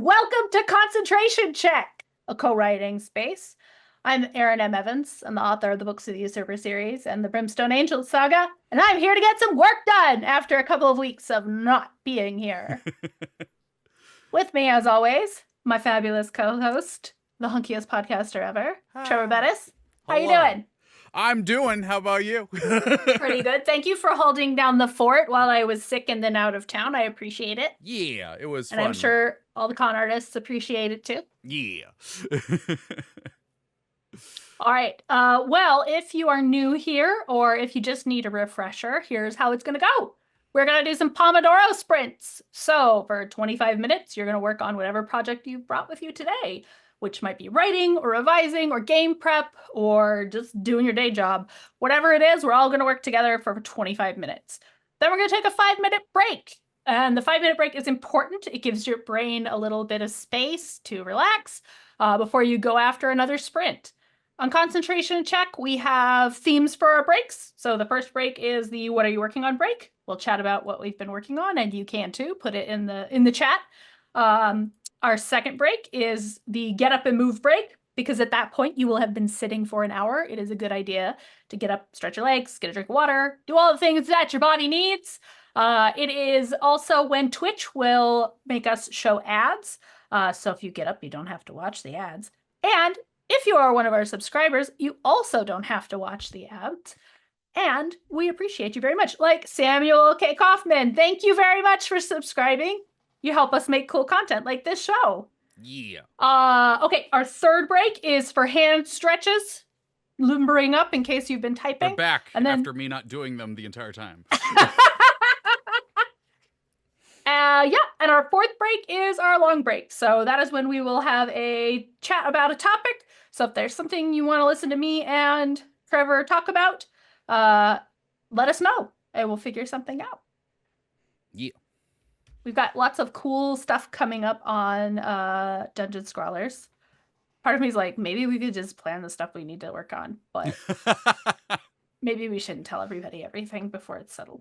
and welcome to Concentration Check, a co-writing space. I'm Erin M. Evans. I'm the author of the Books of the Usurper series and the Brimstone Angels saga, and I'm here to get some work done after a couple of weeks of not being here. With me, as always, my fabulous co-host, the hunkiest podcaster ever, Trevor Bettis. How you doing? I'm doing. How about you? Pretty good. Thank you for holding down the fort while I was sick and then out of town. I appreciate it. Yeah, it was And fun. I'm sure all the con artists appreciate it too. Yeah. All right. Well, if you are new here or if you just need a refresher, here's how it's going to go. We're going to do some Pomodoro sprints. So for 25 minutes, you're going to work on whatever project you brought with you today, which might be writing or revising or game prep or just doing your day job. Whatever it is, we're all going to work together for 25 minutes. Then we're going to take a 5-minute break. And the 5-minute break is important. It gives your brain a little bit of space to relax before you go after another sprint. On Concentration Check, we have themes for our breaks. So the first break is the What Are You Working On break. We'll chat about what we've been working on, and you can too. Put it in the chat. Our second break is the Get Up and Move break, because at that point you will have been sitting for an hour. It is a good idea to get up, stretch your legs, get a drink of water, do all the things that your body needs. It is also when Twitch will make us show ads. So if you get up, you don't have to watch the ads. And if you are one of our subscribers, you also don't have to watch the ads. And we appreciate you very much. Like Samuel K. Kaufman, thank you very much for subscribing. You help us make cool content like this show. Yeah. Okay, our third break is for hand stretches. Limbering up in case you've been typing. They're back and then... after me not doing them the entire time. Yeah, and our fourth break is our long break. So that is when we will have a chat about a topic. So if there's something you want to listen to me and Trevor talk about, let us know and we'll figure something out. Yeah. We've got lots of cool stuff coming up on Dungeon Scrawlers. Part of me is like, maybe we could just plan the stuff we need to work on, but maybe we shouldn't tell everybody everything before it's settled.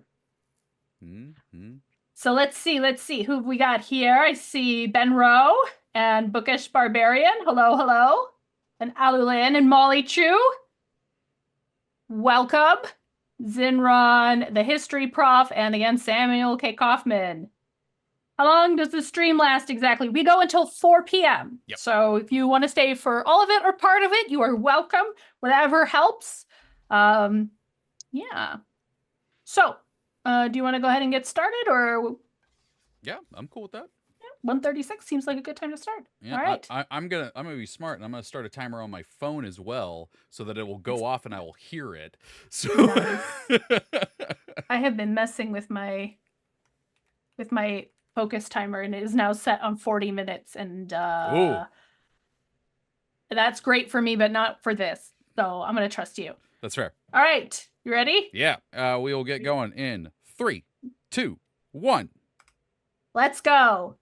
Mm-hmm. So let's see who we got here. I see Ben Rowe and Bookish Barbarian. Hello. And Alulin and Molly Chu. Welcome. Zinron, the history prof, and again, Samuel K. Kaufman. How long does the stream last exactly? We go until 4 p.m. Yep. So if you want to stay for all of it or part of it, you are welcome. Whatever helps. Yeah. So, do you want to go ahead and get started, or? Yeah, I'm cool with that. 1:36 seems like a good time to start. Yeah, all right. I'm gonna be smart, and I'm gonna start a timer on my phone as well, so that it will go off and I will hear it. So I have been messing with my focus timer, and it is now set on 40 minutes, and that's great for me, but not for this. So I'm gonna trust you. That's fair. All right, you ready? Yeah, we will get going in 3, 2, 1. Let's go.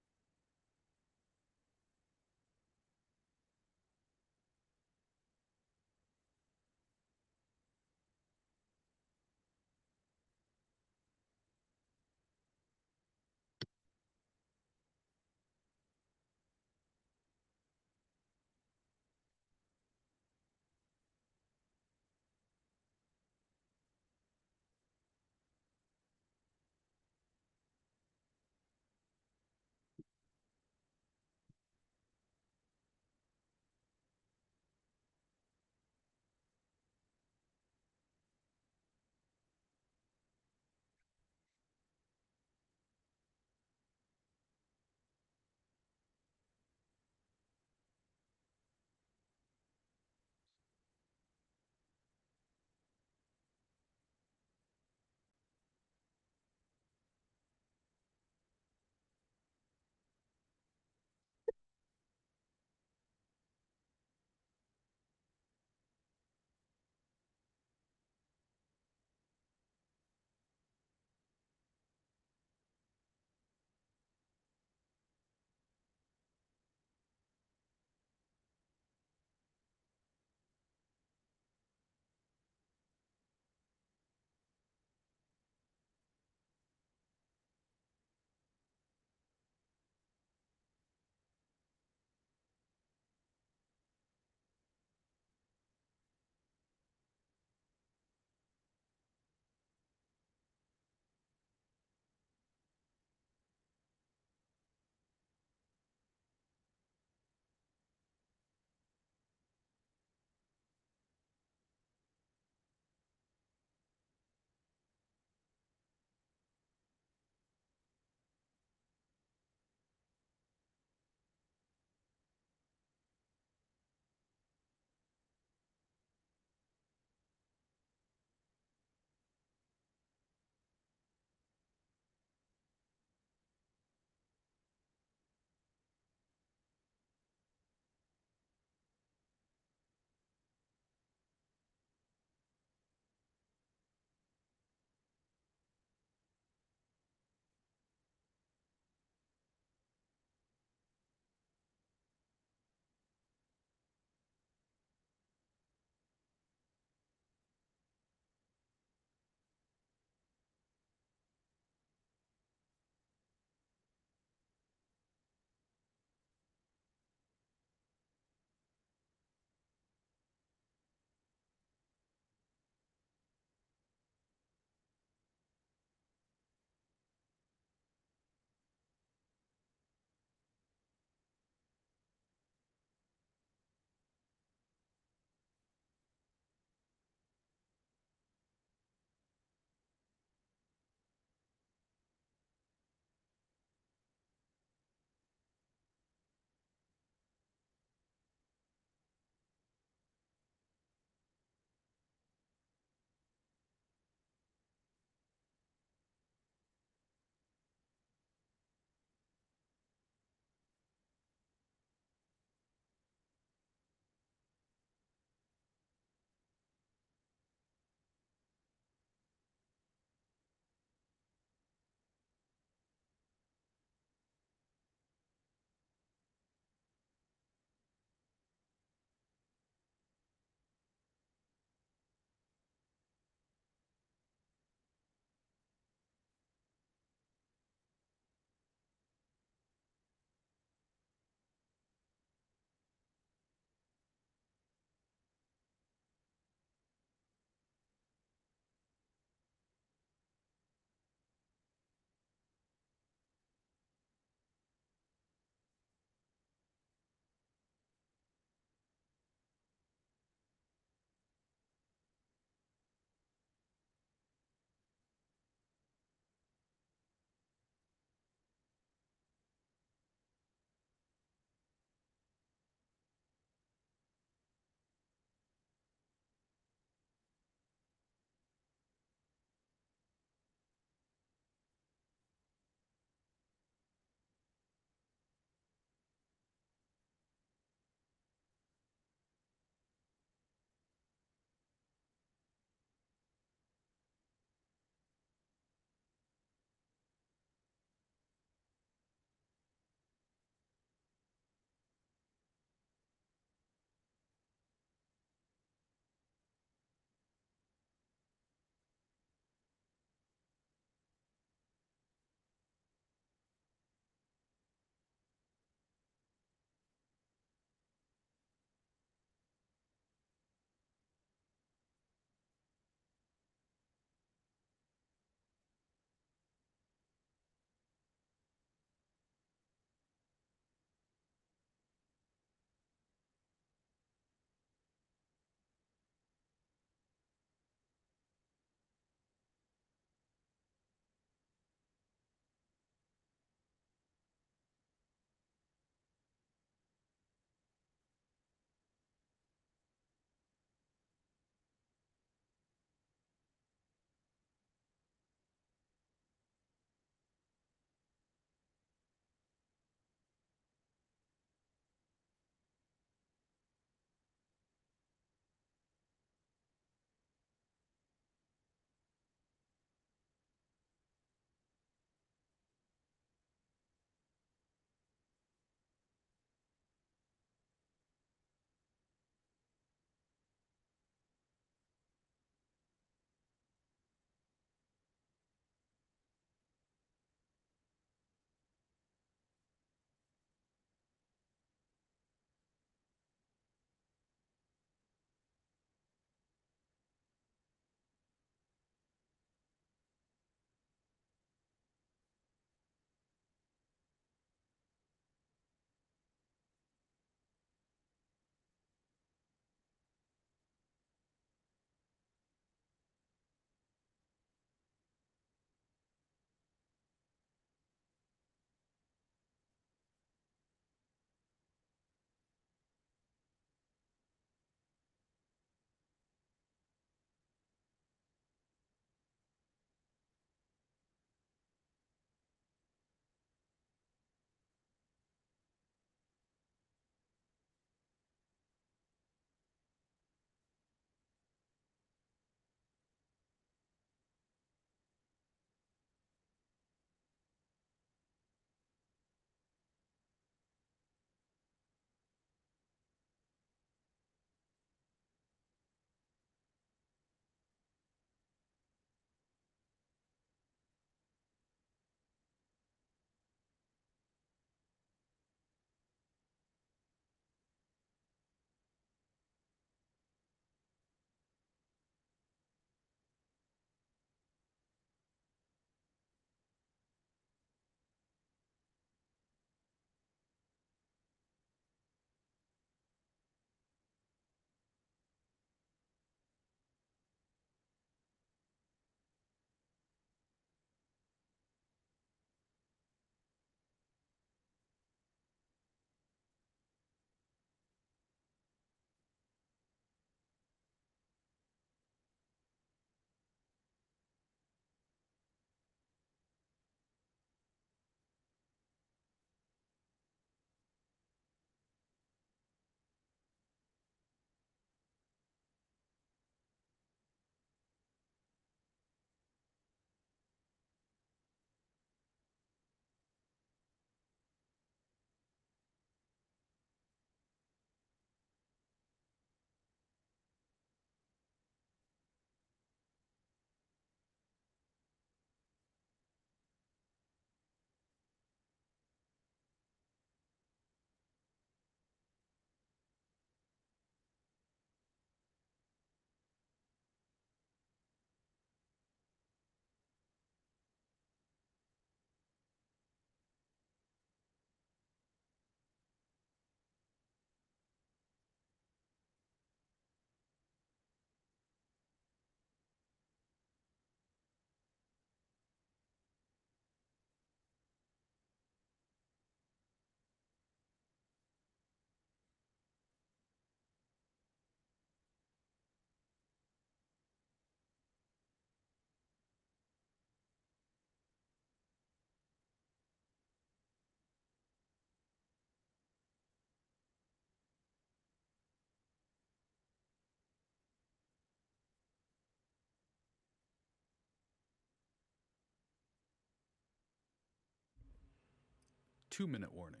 2-minute warning.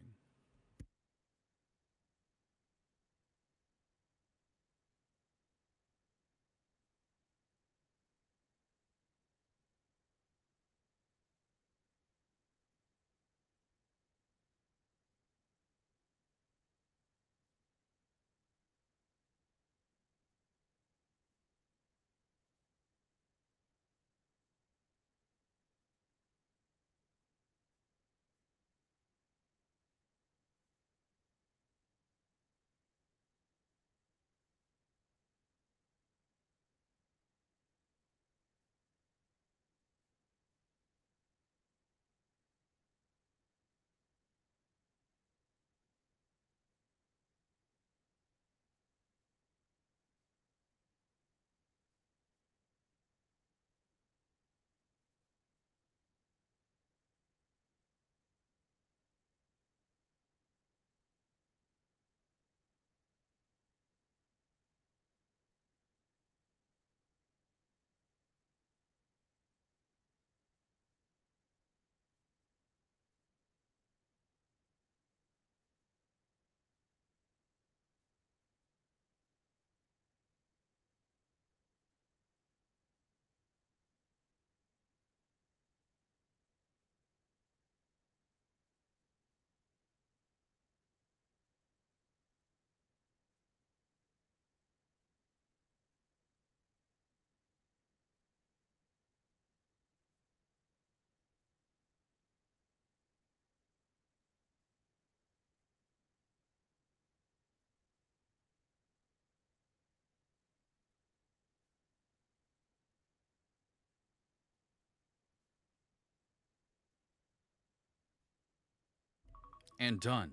And done.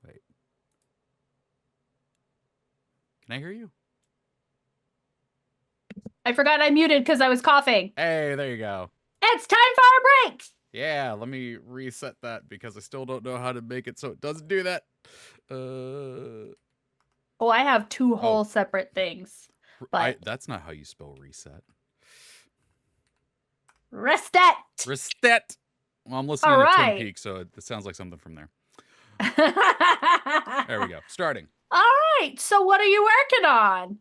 Wait. Can I hear you? I forgot I muted because I was coughing. Hey, there you go. It's time for our break. Yeah, let me reset that because I still don't know how to make it so it doesn't do that. Oh, I have two whole separate things. But that's not how you spell reset. Reset. Reset. Well, I'm listening to Twin Peaks, so it sounds like something from there. There we go. Starting. All right. So what are you working on?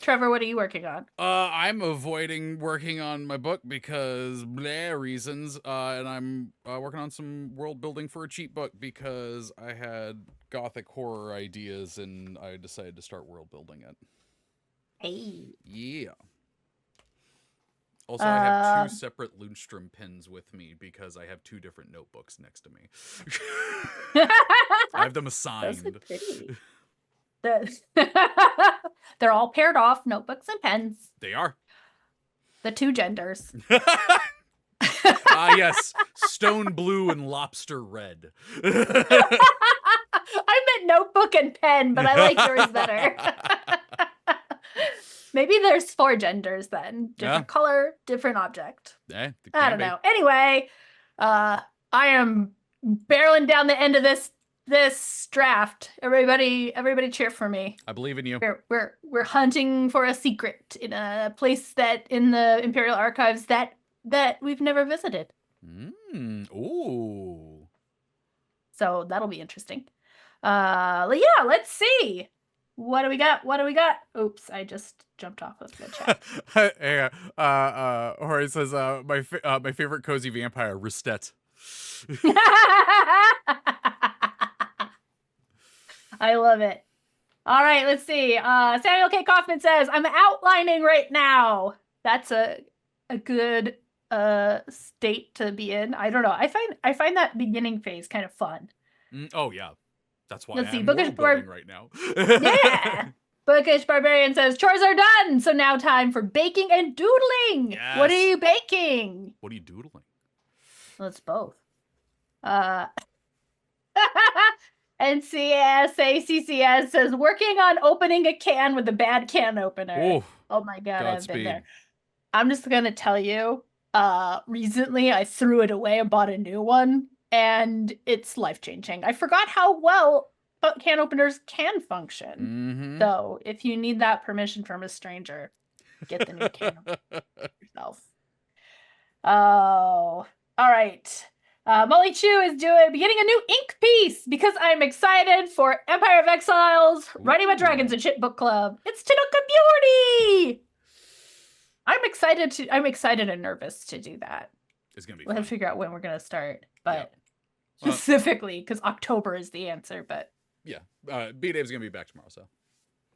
Trevor, what are you working on? I'm avoiding working on my book because bleh reasons. And I'm working on some world building for a cheap book because I had gothic horror ideas and I decided to start world building it. Hey. Yeah. Also, I have 2 separate Lundstrom pens with me because I have 2 different notebooks next to me. I have them assigned. Those are pretty. They're all paired off, notebooks and pens. They are. The 2 genders. Yes. Stone blue and lobster red. I meant notebook and pen, but I like yours better. Maybe there's 4 genders then. Different color, different object. I don't know. Anyway, I am barreling down the end of this draft. Everybody cheer for me. I believe in you. We're hunting for a secret in a place that in the Imperial Archives that we've never visited. Ooh. So that'll be interesting. Yeah, let's see. What do we got? Oops, I just jumped off of the chat. Hey, Hori says, my favorite cozy vampire, Ristet. I love it. All right, let's see. Samuel K. Kaufman says, I'm outlining right now. That's a good state to be in. I don't know. I find that beginning phase kind of fun. Oh, yeah. That's why Let's see. I'm world building right now. Yeah. Bookish Barbarian says, chores are done, so now time for baking and doodling. Yes. What are you baking? What are you doodling? Well, it's both. NCSACCS says, working on opening a can with a bad can opener. Ooh, oh my God, I've been Godspeed. there. I'm just going to tell you, recently I threw it away and bought a new one, and it's life-changing. I forgot how well can openers can function. Mm-hmm. So if you need that permission from a stranger, Get the new camera yourself. Oh, all right. Molly Chu is getting a new ink piece because I'm excited for Empire of Exiles, Writing About Dragons Ooh. and Shit Book Club. It's Chinook Beauty. I'm excited and nervous to do that. It's gonna be We'll have fun. to figure out when we're gonna start, Yep. but Well, specifically because October is the answer. But yeah. B Dave's gonna be back tomorrow, so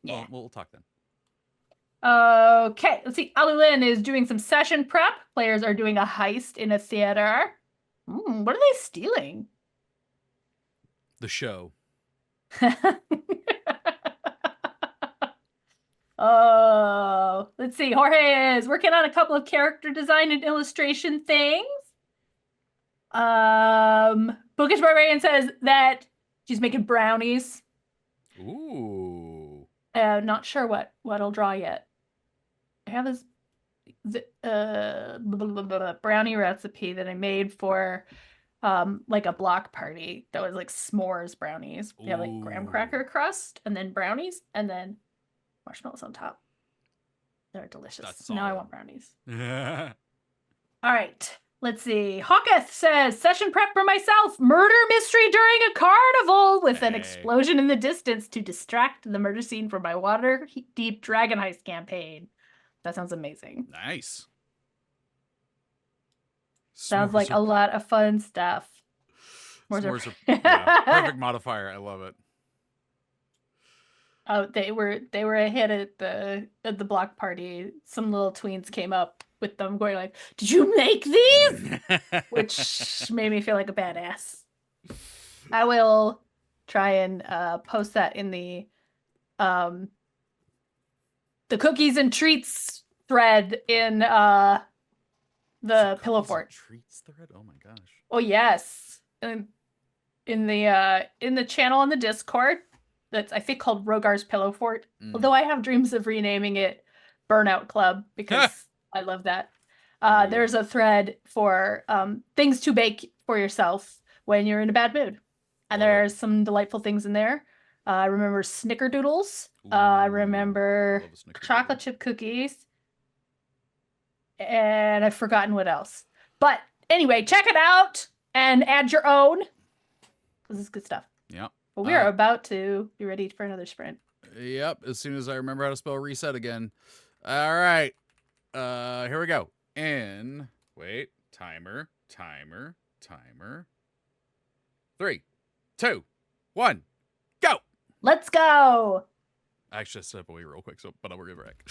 yeah. we'll talk then. Okay, let's see. Alulin is doing some session prep. Players are doing a heist in a theater. What are they stealing? The show. Oh, let's see. Jorge is working on a couple of character design and illustration things. Bookish Barbarian says that she's making brownies. Ooh. Not sure what I'll draw yet. I have this brownie recipe that I made for like a block party that was like s'mores brownies. We have like graham cracker crust and then brownies and then marshmallows on top. They're delicious. That's Now I solid. want brownies. All right. Let's see. Hawketh says, session prep for myself. Murder mystery during a carnival with an explosion in the distance to distract the murder scene from my water deep dragon heist campaign. That sounds amazing. Nice. Sounds like a lot of fun stuff. S'mores are yeah, perfect modifier. I love it. Oh, they were a hit at the block party. Some little tweens came up with them going like, "Did you make these?" Which made me feel like a badass. I will try and post that in the cookies and treats thread in the Pillow Fort. Treats thread? Oh my gosh. Oh yes. In the channel on the Discord that's I think called Rogar's Pillow Fort. Although I have dreams of renaming it Burnout Club because I love that. There's a thread for things to bake for yourself when you're in a bad mood. And there's some delightful things in there. I remember snickerdoodles. I remember chocolate chip cookies. And I've forgotten what else. But anyway, check it out and add your own. This is good stuff. Yep. But we are about to be ready for another sprint. Yep. As soon as I remember how to spell reset again. All right. Here we go. Wait. Timer. 3, 2, 1, go. Let's go. I actually step away real quick, but I'll be right back.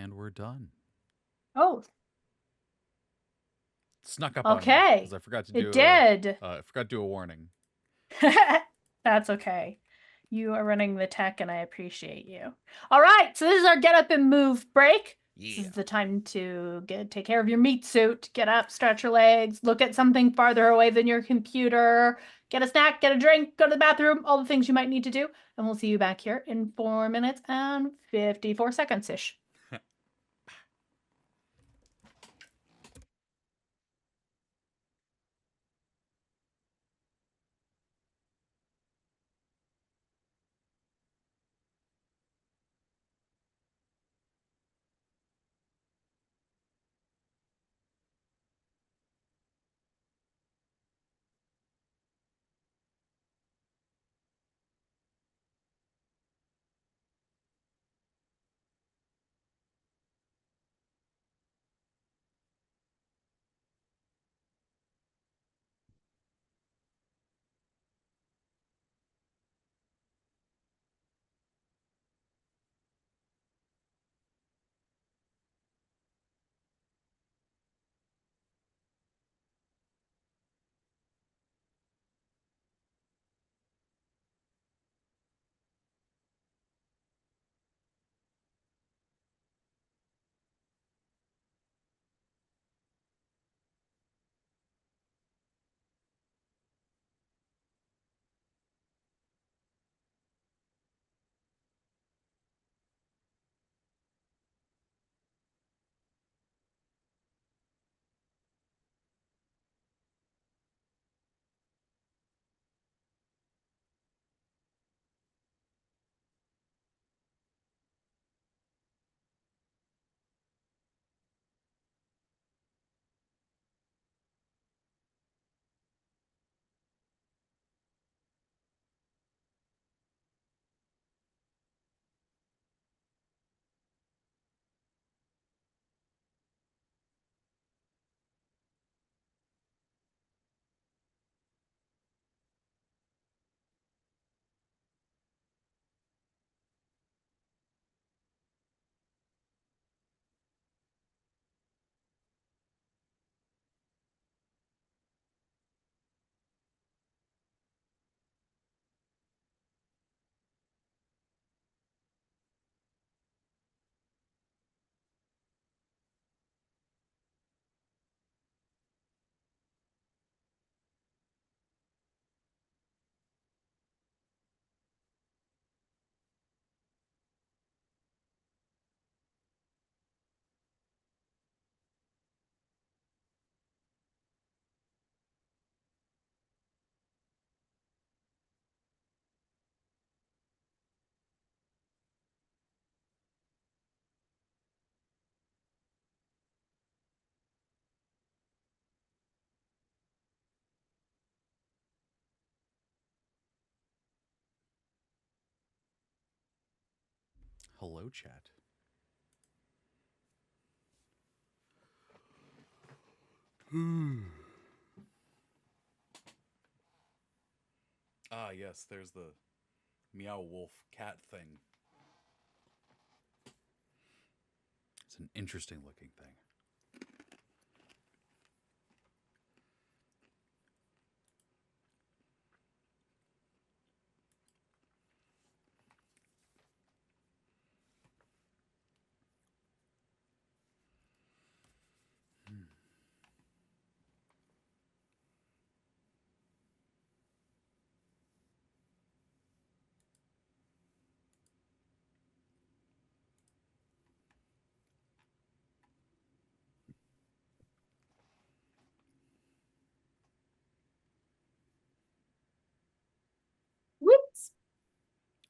And we're done. Oh, Snuck up on me okay. because I forgot to It do did. I forgot to do a warning. That's okay. You are running the tech, and I appreciate you. All right, so this is our get up and move break. Yeah. This is the time to take care of your meat suit. Get up, stretch your legs, look at something farther away than your computer, get a snack, get a drink, go to the bathroom, all the things you might need to do. And we'll see you back here in 4 minutes and 54 seconds-ish. Hello, chat. Ah, yes, there's the meow wolf cat thing. It's an interesting looking thing. Whoops.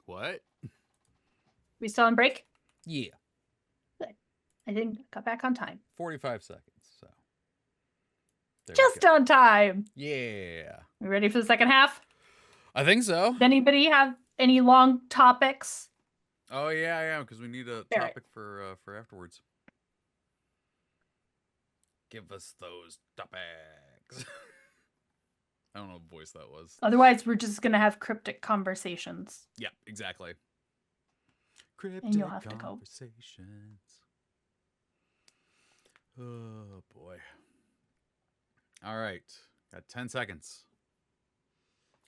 What? We still on break? Yeah. Good. I didn't got back on time. 45 seconds. So there Just on time. Yeah. We ready for the second half? I think so. Does anybody have any long topics? Oh yeah, I am because we need a topic for afterwards. Give us those topics. I don't know what voice that was. Otherwise, we're just gonna have cryptic conversations. Yeah, exactly. Cryptic And you'll have to go. conversations. Oh boy. All right. Got 10 seconds.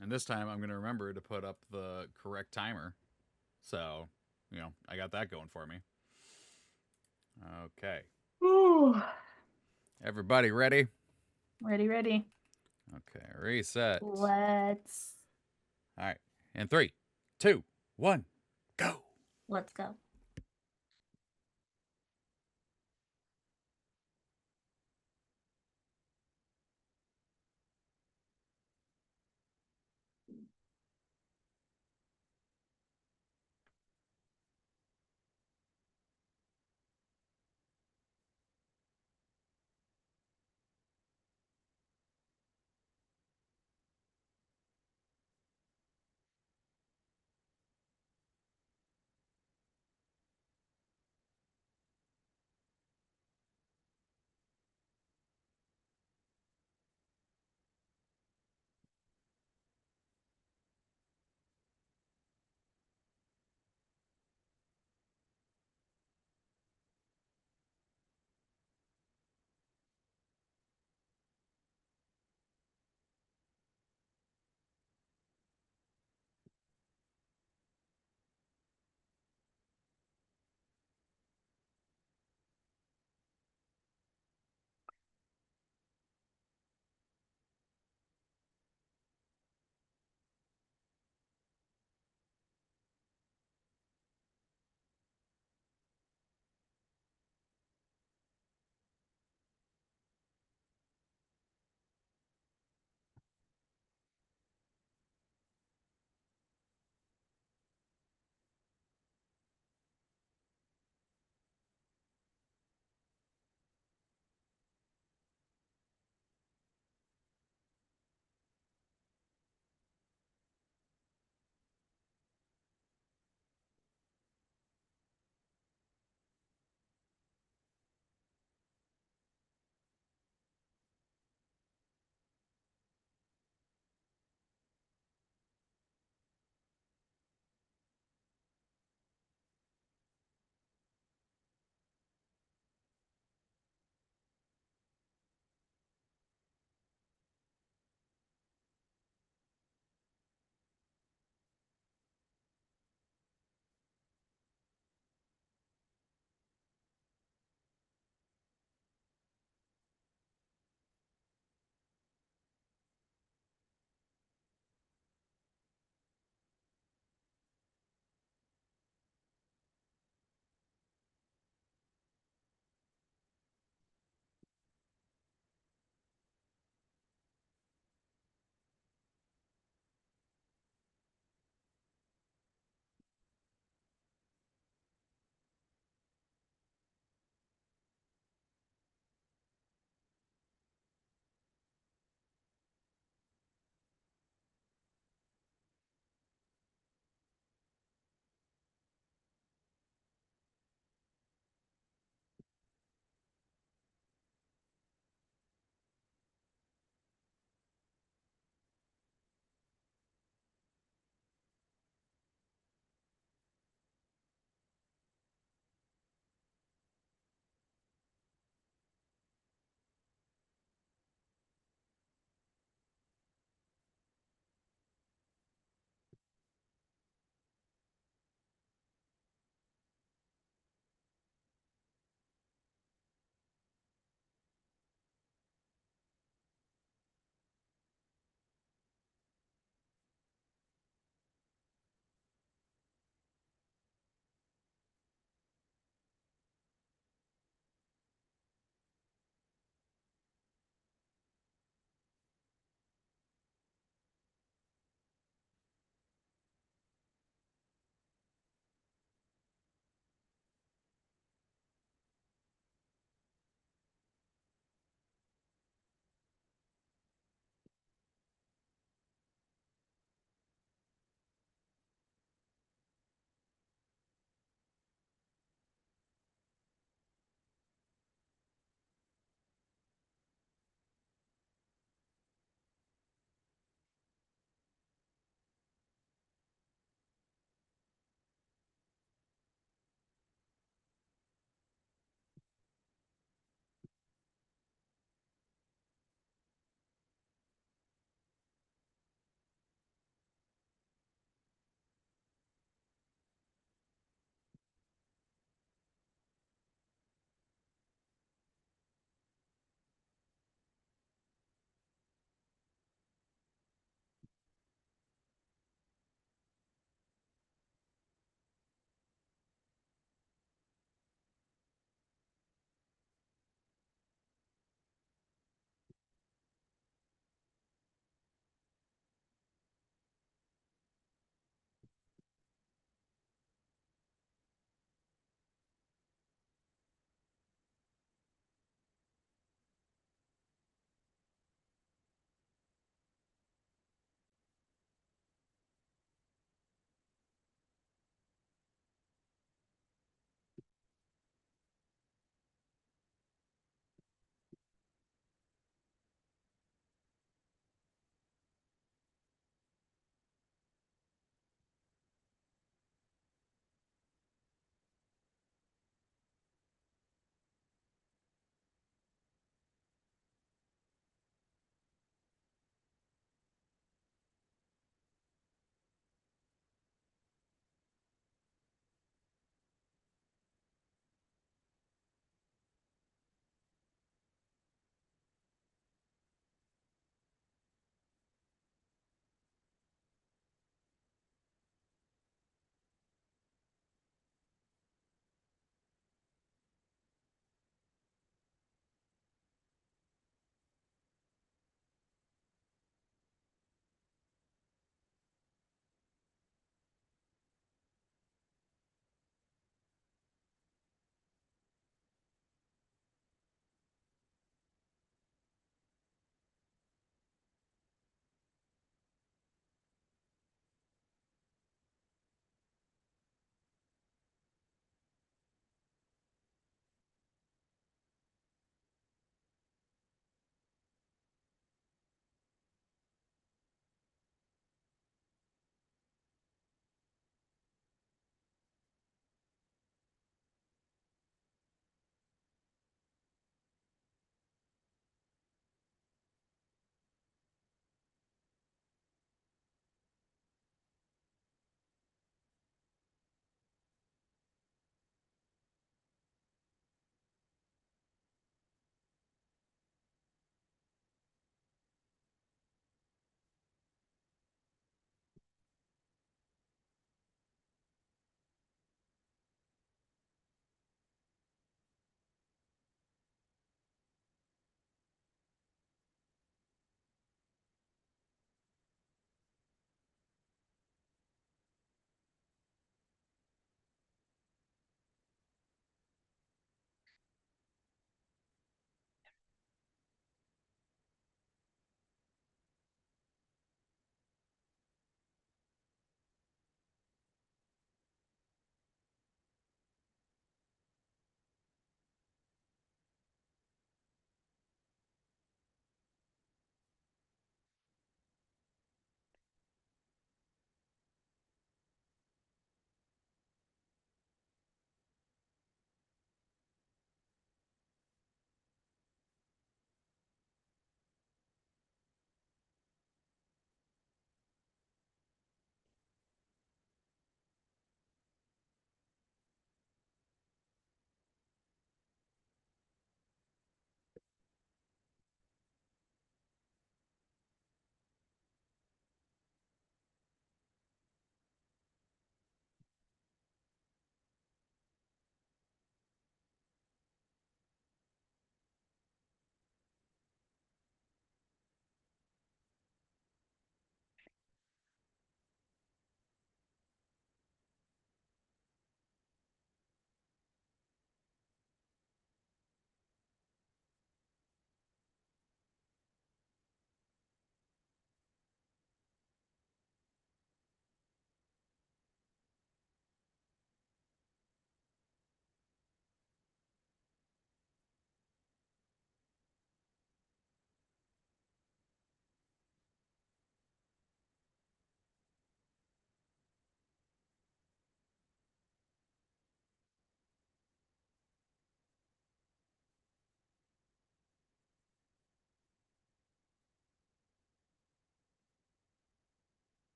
And this time I'm going to remember to put up the correct timer. So, I got that going for me. Okay. Ooh. Everybody ready? Ready, ready. Okay. Reset. Let's All right. In 3, 2, 1, go. let's go.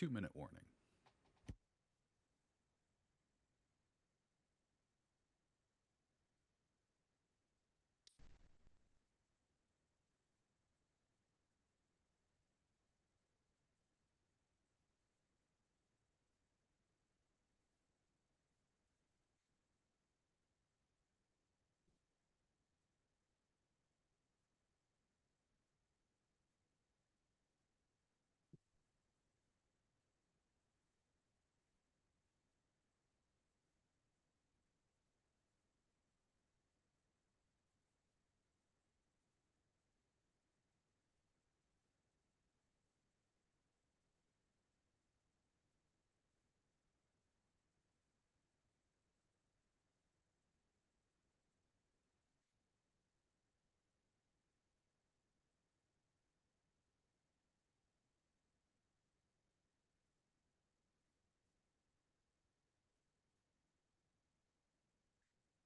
2-minute warning.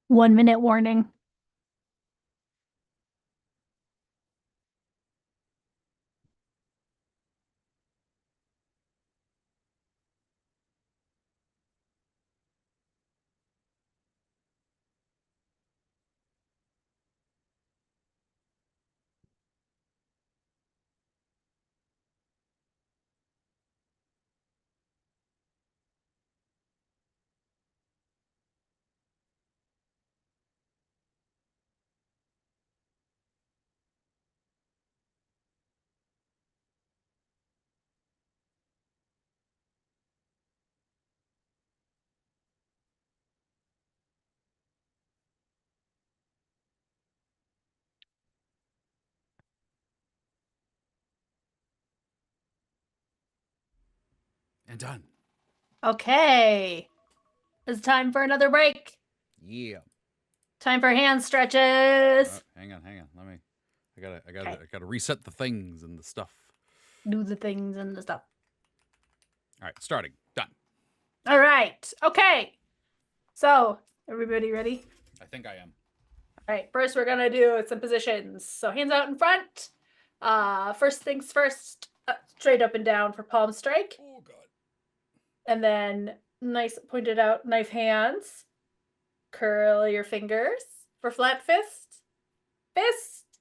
One-minute warning. And done. Okay. It's time for another break. Yeah. Time for hand stretches. Hang on. I gotta reset the things and the stuff. Do the things and the stuff. All right, starting. Done. All right. Okay. So, everybody ready? I think I am. All right. First, we're gonna do some positions. So, hands out in front. First things first. Straight up and down for palm strike. Oh God. And then nice pointed out knife hands. Curl your fingers for flat fist. Fist.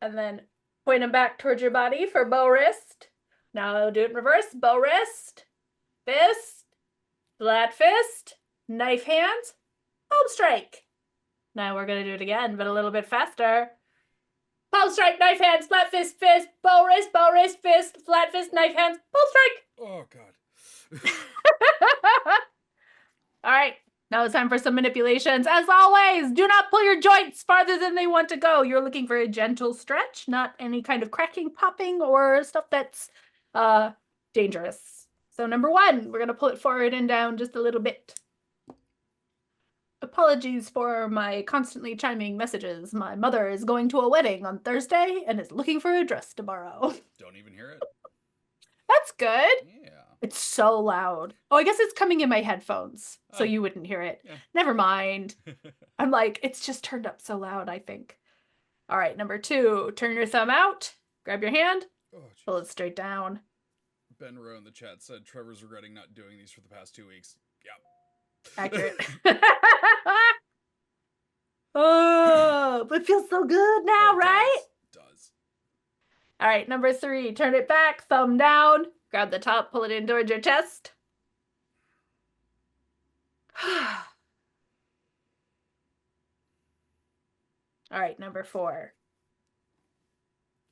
And then point them back towards your body for bow wrist. Now do it in reverse. Bow wrist. Fist. Flat fist. Knife hands. Palm strike. Now we're going to do it again, but a little bit faster. Palm strike, knife hands, flat fist, bow wrist, fist, flat fist, knife hands, palm strike. Oh God. All right. Now it's time for some manipulations. As always, do not pull your joints farther than they want to go. You're looking for a gentle stretch, not any kind of cracking, popping, or stuff that's dangerous. So number 1, we're going to pull it forward and down just a little bit. Apologies for my constantly chiming messages. My mother is going to a wedding on Thursday and is looking for a dress to borrow. Don't even hear it. That's good. Yeah. It's so loud. Oh, I guess it's coming in my headphones, so you wouldn't hear it. Yeah. Never mind. I'm like, it's just turned up so loud, I think. All right, number 2, turn your thumb out, grab your hand, pull it straight down. Ben Rowe in the chat said Trevor's regretting not doing these for the past 2 weeks. Yeah. Accurate. Oh, but it feels so good now, right? It does. All right, number 3, turn it back, thumb down, grab the top, pull it in towards your chest. All right, number 4.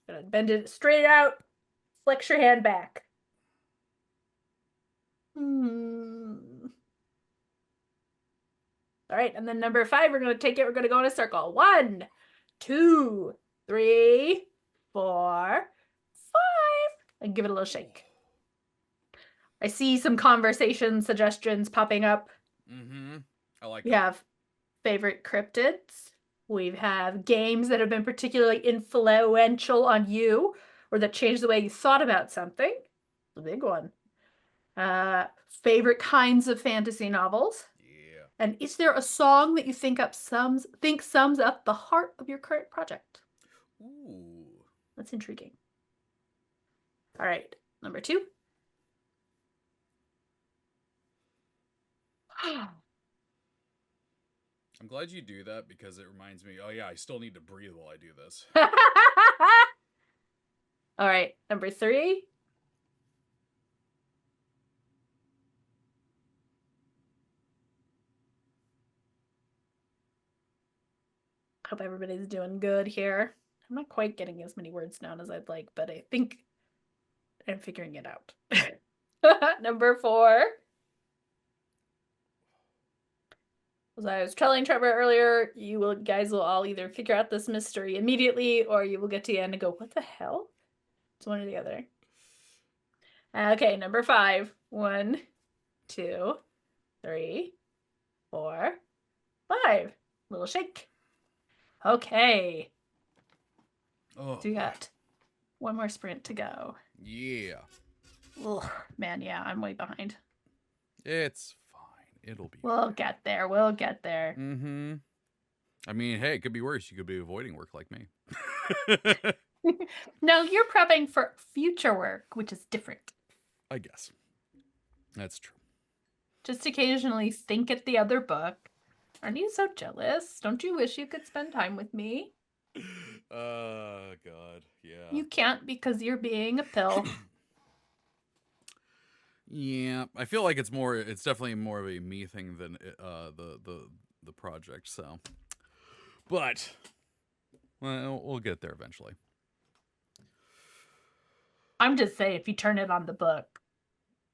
Gonna bend it straight out, flex your hand back. All right, and then number 5, we're gonna take it, we're gonna go in a circle. 1, 2, 3, 4, 5. And give it a little shake. I see some conversation suggestions popping up. Mm-hmm. I like We that. have favorite cryptids. We have games that have been particularly influential on you or that changed the way you thought about something. The big one. Favorite kinds of fantasy novels. Yeah. And is there a song that you think sums up the heart of your current project? Ooh. That's intriguing. All right, number 2. I'm glad you do that because it reminds me, oh yeah, I still need to breathe while I do this. All right, number 3. Hope everybody's doing good here. I'm not quite getting as many words down as I'd like, but I think I'm figuring it out. Number 4. As I was telling Trevor earlier, you guys will all either figure out this mystery immediately or you will get to the end and go, what the hell? It's one or the other. Okay, number 5. 1, 2, 3, 4, 5. Little shake. Okay. Oh, So we got one more sprint to go. yeah. Ugh, man, yeah, I'm way behind. It's fine. It'll be. We'll get there. We'll get there. Mm-hmm. I mean, hey, it could be worse. You could be avoiding work like me. No, you're prepping for future work, which is different. I guess. That's true. Just occasionally think at the other book. Aren't you so jealous? Don't you wish you could spend time with me? God, yeah. You can't because you're being a pill. Yeah, I feel like it's definitely more of a me thing than the project. So, but we'll get there eventually. I'm just saying, if you turn it on the book,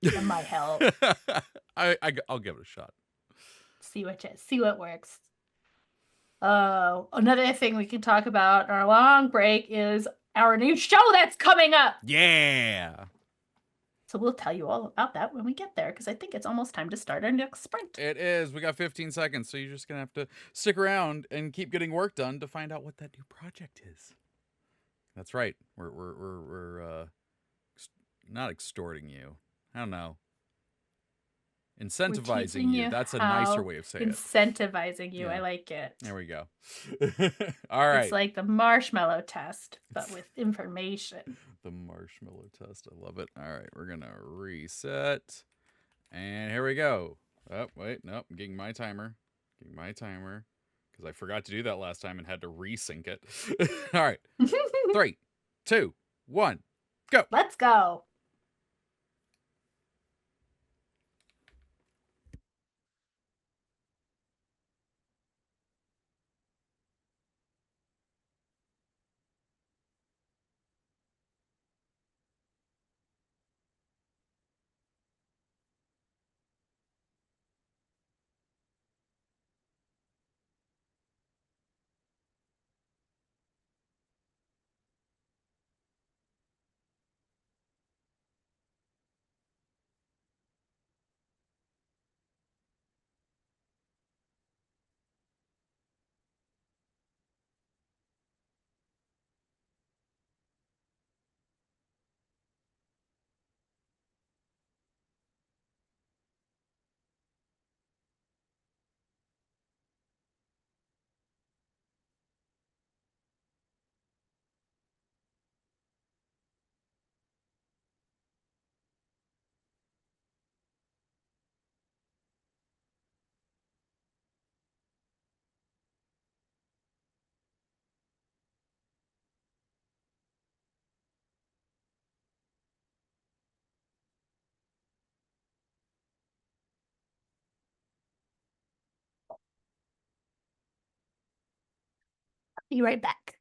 it might help. I'll give it a shot. See what works. Another thing we can talk about in our long break is our new show that's coming up. Yeah. So we'll tell you all about that when we get there, because I think it's almost time to start our next sprint. It is. We got 15 seconds, so you're just gonna have to stick around and keep getting work done to find out what that new project is. That's right. We're not extorting you. I don't know. Incentivizing you. That's a nicer way of saying it. Incentivizing you. Yeah. I like it. There we go. All right. It's like the marshmallow test, but with information. The marshmallow test. I love it. All right. We're going to reset. And here we go. Oh, wait. Nope. I'm getting my timer. Because I forgot to do that last time and had to resync it. All right. 3, 2, 1, go. Let's go. Be right back.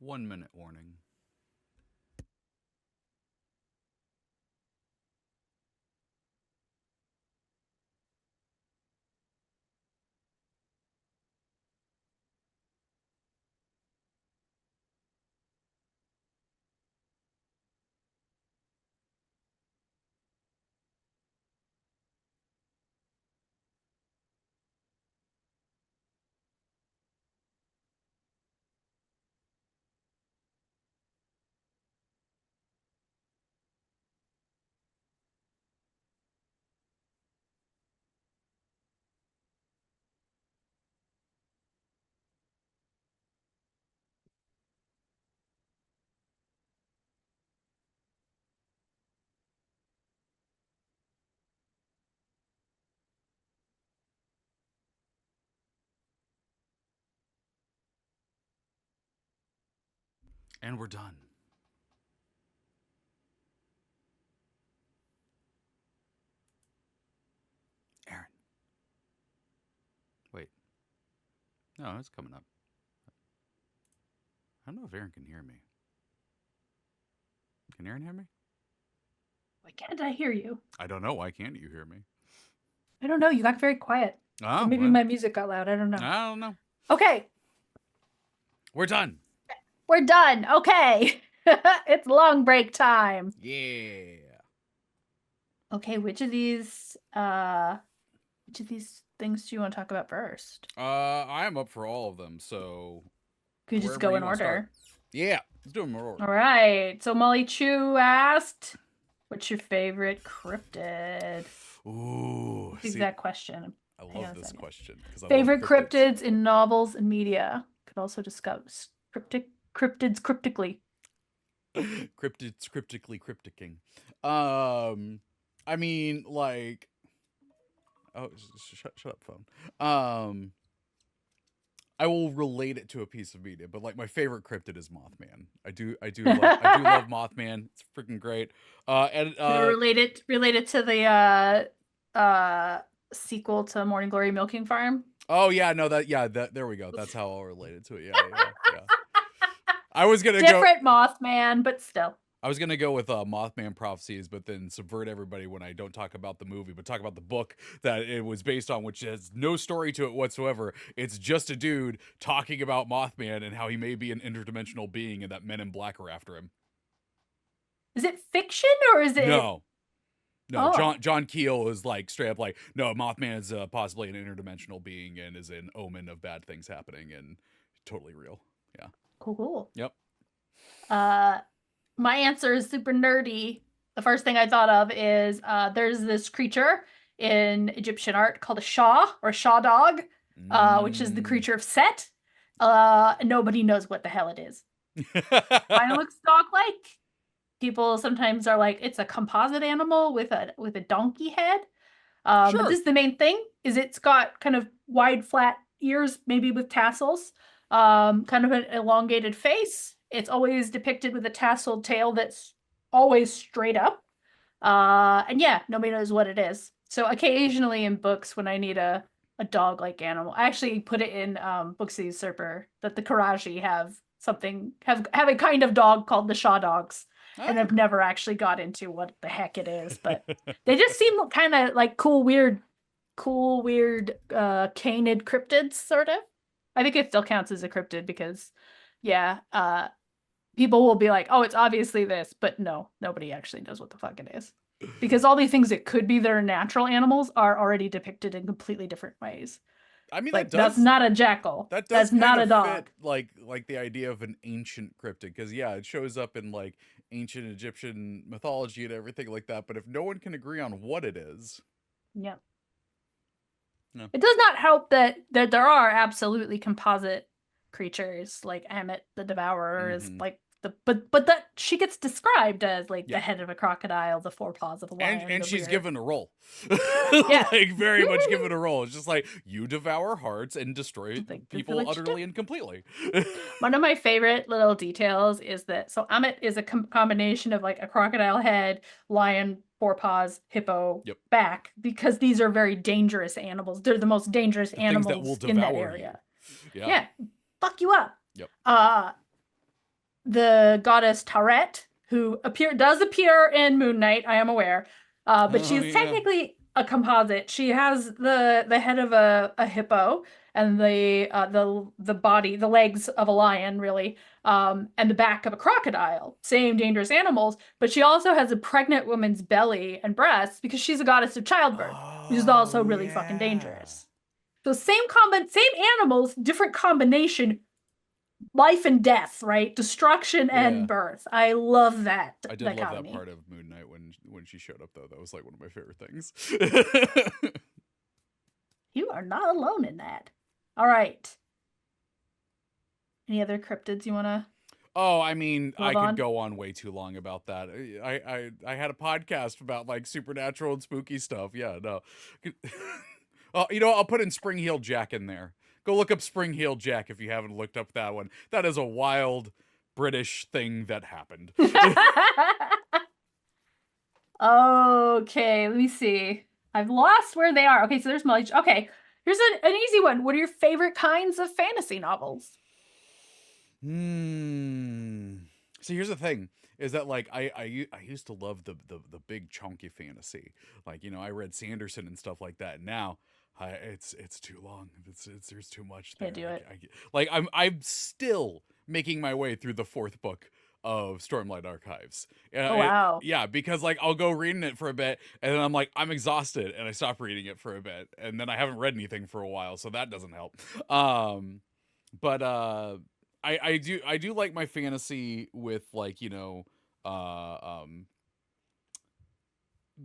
1 minute warning. And we're done. Aaron. Wait. No, it's coming up. I don't know if Aaron can hear me. Can Aaron hear me? Why can't I hear you? I don't know. Why can't you hear me? I don't know. You got very quiet. Oh, Or maybe well, my music got loud. I don't know. I don't know. Okay. We're done. We're done. Okay. It's long break time. Yeah. Okay, which of these things do you want to talk about first? I am up for all of them, so Could you just wherever go you in wanna start. order? Yeah, let's do them in order. All right. So Molly Chu asked, "What's your favorite cryptid?" Ooh, What's the see, exact question? I Hang on love a this second. question because I Favorite love cryptids. cryptids in novels and media. Could also discuss cryptids cryptically. Cryptids cryptically crypticking. I mean, like, oh, shut up, phone. I will relate it to a piece of media, but like my favorite cryptid is Mothman. I do love Mothman. It's freaking great. And Related to the sequel to Morning Glory Milking Farm. oh yeah, no, that there we go. That's how I'll relate it to it. Yeah. I was gonna Different Mothman, but still. I was gonna go with Mothman prophecies, but then subvert everybody when I don't talk about the movie, but talk about the book that it was based on, which has no story to it whatsoever. It's just a dude talking about Mothman and how he may be an interdimensional being, and that Men in Black are after him. Is it fiction or is it? No, Oh, John Keel is like straight up like, no, Mothman is possibly an interdimensional being and is an omen of bad things happening and totally real. Yeah. cool. Yep. My answer is super nerdy. The first thing I thought of is there's this creature in Egyptian art called a Shah or Shah dog, which is the creature of Set. Nobody knows what the hell it is. Kind of looks dog-like. People sometimes are like, it's a composite animal with a donkey head. Sure. But this is the main thing, is it's got kind of wide, flat ears, maybe with tassels, kind of an elongated face. It's always depicted with a tasseled tail that's always straight up. And yeah, nobody knows what it is. So occasionally in books, when I need a dog-like animal, I actually put it in Books of the Usurper that the Karaji have a kind of dog called the Shaw dogs. And I've never actually got into what the heck it is, but they just seem kind of like cool, weird canid cryptids, sort of. I think it still counts as a cryptid because, yeah, people will be like, oh, it's obviously this, but no, nobody actually knows what the fuck it is. Because all these things that could be their natural animals are already depicted in completely different ways. I mean, like, that's not a jackal. That's not a dog. Fit, like the idea of an ancient cryptid, because yeah, it shows up in like ancient Egyptian mythology and everything like that. But if no one can agree on what it is, yeah, no. It does not help that there are absolutely composite creatures like Ammit the Devourer is like but that she gets described as like the head of a crocodile, the forepaws of a lion, and she's given a role. Yeah. Like very much given a role. It's just like, you devour hearts and destroy Like, people utterly and completely. One of my favorite little details is that Ammit is a combination of like a crocodile head, lion forepaws, hippo back, because these are very dangerous animals. They're the most dangerous animals that will in that area. You. Yeah, fuck you up. Yep. the goddess Taret, who does appear in Moon Knight, I am aware. But Oh she's yeah. technically a composite. She has the head of a hippo and the body, the legs of a lion, really, and the back of a crocodile. Same dangerous animals, but she also has a pregnant woman's belly and breasts because she's a goddess of childbirth, which is Oh also really fucking yeah. dangerous. So same animals, different combination, life and death, right? Destruction and Yeah. birth. I love that I did love that dichotomy. part of Moon Knight when she showed up though. That was like one of my favorite things. You are not alone in that. All right. Any other cryptids you want to Oh, I mean, I love could on? go on way too long about that. I had a podcast about like supernatural and spooky stuff. Yeah, no. Oh, I'll put in Spring Heel Jack in there. Go look up Spring Heel Jack if you haven't looked up that one. That is a wild British thing that happened. Okay, let me see. I've lost where they are. Okay, so there's Mulch. Okay, here's an easy one. What are your favorite kinds of fantasy novels? Hmm. So here's the thing: is that like I used to love the big chunky fantasy, like I read Sanderson and stuff like that. Now, it's too long. It's there's too much Can't there. do it. Like I'm still making my way through the fourth book of Stormlight Archives. Oh wow. Yeah, because like I'll go reading it for a bit, and then I'm like I'm exhausted, and I stop reading it for a bit, and then I haven't read anything for a while, so that doesn't help. But I do like my fantasy with like uh um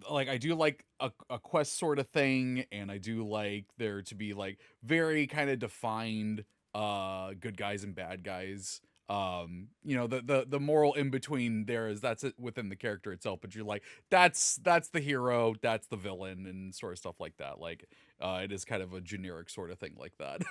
like I do like a quest sort of thing, and I do like there to be like very kind of defined good guys and bad guys. The moral in between there is that's it within the character itself, but you're like that's the hero, that's the villain, and sort of stuff like that. Like it is kind of a generic sort of thing like that.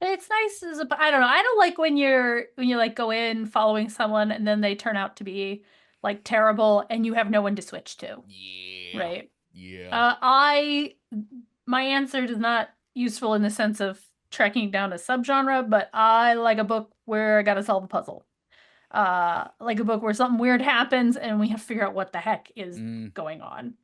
It's nice as a, I don't know. I don't like when you like go in following someone and then they turn out to be like terrible and you have no one to switch to, Yeah. right? Yeah. I my answer is not useful in the sense of tracking down a subgenre, but I like a book where I gotta solve a puzzle. Like a book where something weird happens and we have to figure out what the heck is Mm. going on.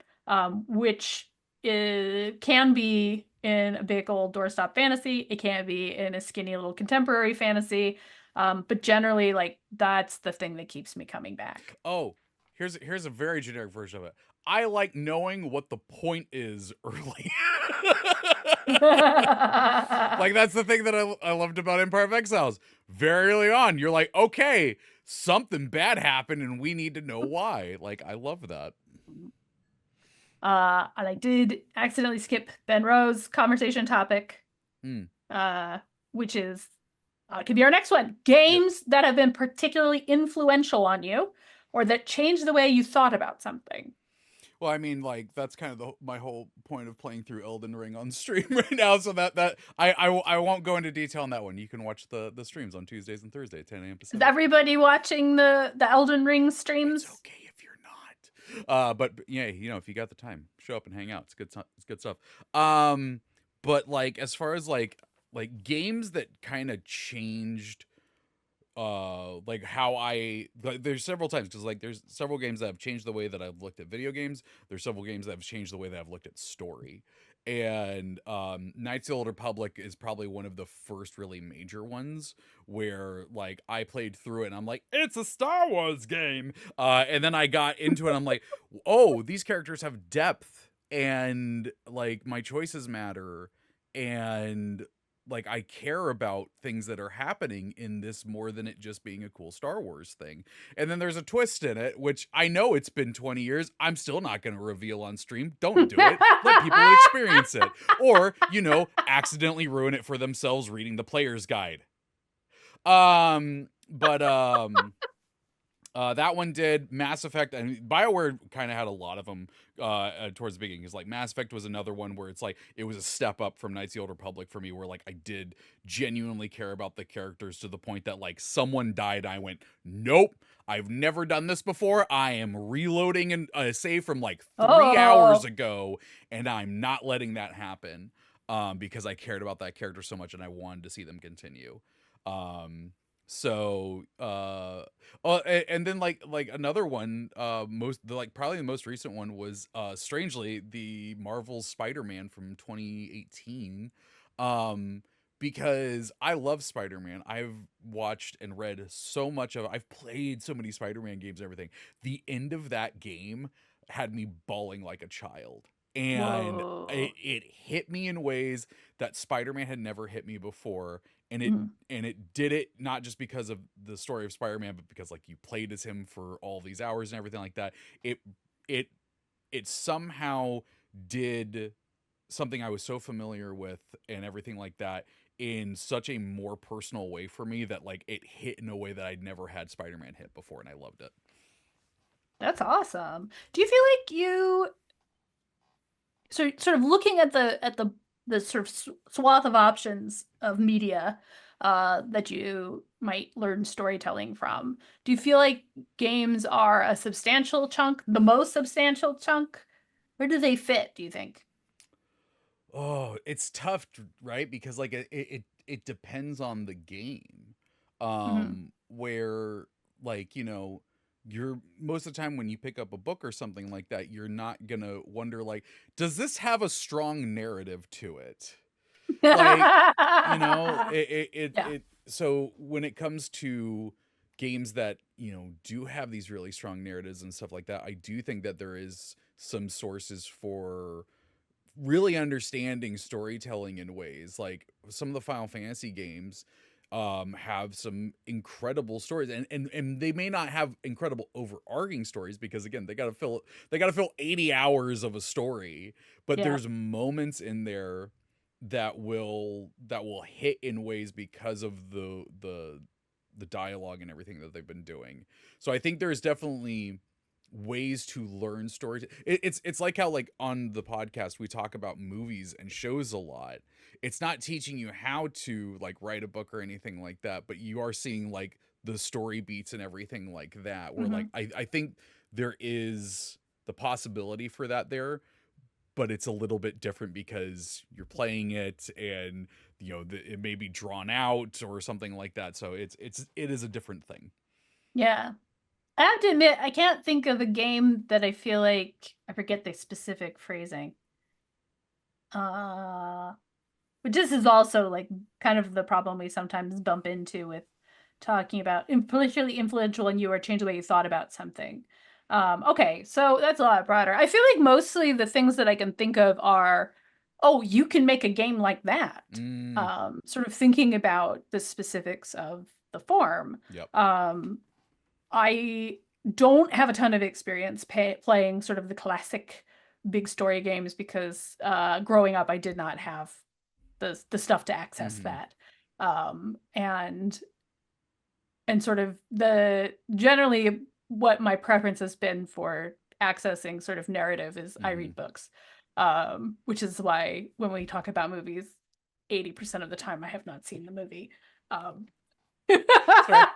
Which can be in a big old doorstop fantasy. It can be in a skinny little contemporary fantasy. But generally, like that's the thing that keeps me coming back. Oh, here's a very generic version of it. I like knowing what the point is early. Like that's the thing that I loved about Empire of Exiles. Very early on, you're like, okay, something bad happened, and we need to know why. Like I love that. And I did accidentally skip Ben Rowe's conversation topic, Mm. uh, which is could be our next one. Yep. Games that have been particularly influential on you or that changed the way you thought about something. Well, I mean, like that's kind of my whole point of playing through Elden Ring on stream right now. So that I won't go into detail on that one. You can watch the streams on Tuesdays and Thursdays, 10 a.m. Is Pacific. everybody watching the Elden Ring It's streams? okay if you're not. But yeah, if you got the time, show up and hang out. It's good. It's good stuff. But like as far as like games that kind of changed like how there's several times because like there's several games that have changed the way that I've looked at video games. There's several games that have changed the way that I've looked at story. And Knights of the Old Republic is probably one of the first really major ones where like I played through it and I'm like, it's a Star Wars game. And then I got into it and I'm like, oh, these characters have depth and like my choices matter, and like I care about things that are happening in this more than it just being a cool Star Wars thing. And then there's a twist in it, which I know it's been 20 years. I'm still not going to reveal on stream. Don't do it. Let people experience it. Or, accidentally ruin it for themselves reading the player's guide. But that one did. Mass Effect, and BioWare kind of had a lot of them towards the beginning. Because like Mass Effect was another one where it's like it was a step up from Knights of the Old Republic for me, where like I did genuinely care about the characters to the point that like someone died, and I went, nope, I've never done this before. I am reloading a save from like 3 hours Oh, ago, and I'm not letting that happen. Because I cared about that character so much, and I wanted to see them continue. Um, So, oh, and then like another one, probably the most recent one was strangely the Marvel's Spider-Man from 2018. Um, because I love Spider-Man. I've watched and read so much of I've played so many Spider-Man games and everything. The end of that game had me bawling like a child. And Whoa. it hit me in ways that Spider-Man had never hit me before, and it Mhm. and it did it not just because of the story of Spider-Man, but because like you played as him for all these hours and everything like that. It it it somehow did something I was so familiar with and everything like that in such a more personal way for me that like it hit in a way that I'd never had Spider-Man hit before, and I loved it. That's awesome. Do you feel like you sort of looking at the sort of swath of options of media that you might learn storytelling from? Do you feel like games are a substantial chunk, the most substantial chunk? Where do they fit, do you think? Oh, it's tough, right? Because like it depends on the game. Hmm. Where like, you're most of the time when you pick up a book or something like that, you're not gonna wonder like, does this have a strong narrative to it? Like, Yeah. so when it comes to games that, do have these really strong narratives and stuff like that, I do think that there is some sources for really understanding storytelling in ways like some of the Final Fantasy games have some incredible stories, and they may not have incredible overarching stories because again they got to fill 80 hours of a story, but Yeah. there's moments in there that will hit in ways because of the dialogue and everything that they've been doing. So I think there's definitely ways to learn stories. It's like how like on the podcast we talk about movies and shows a lot. It's not teaching you how to like write a book or anything like that, but you are seeing like the story beats and everything like that. Where like Hmm. I think there is the possibility for that there, but it's a little bit different because you're playing it and it may be drawn out or something like that. So it is a different thing. Yeah. I have to admit, I can't think of a game that I feel like I forget the specific phrasing. Uh, but this is also like kind of the problem we sometimes bump into with talking about particularly influential in you or change the way you thought about something. Okay, so that's a lot broader. I feel like mostly the things that I can think of are, oh, you can make a game like that. Mm, Sort of thinking about the specifics of the form. yep. Um, I don't have a ton of experience playing sort of the classic big story games because growing up I did not have the stuff to access Mm-hmm. that. And sort of the generally what my preference has been for accessing sort of narrative is I Mm-hmm. read books. Which is why when we talk about movies, 80% of the time I have not seen the movie. Um, It's fair.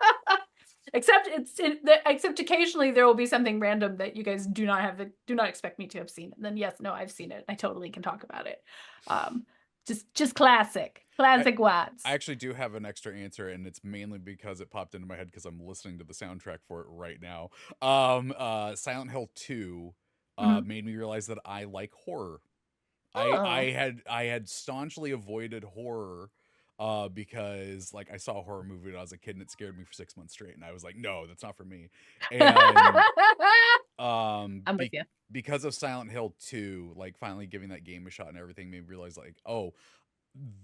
except occasionally there will be something random that you guys do not expect me to have seen. And then yes, no, I've seen it. I totally can talk about it. Um, just I classic I wads. actually do have an extra answer, and it's mainly because it popped into my head because I'm listening to the soundtrack for it right now. Silent Hill 2 Mhm. made me realize that I like horror. Oh. I had staunchly avoided horror because like I saw a horror movie when I was a kid and it scared me for 6 months straight, and I was like, no, that's not for me. And I'm with be you. because of Silent Hill 2, like finally giving that game a shot and everything made me realize like, oh,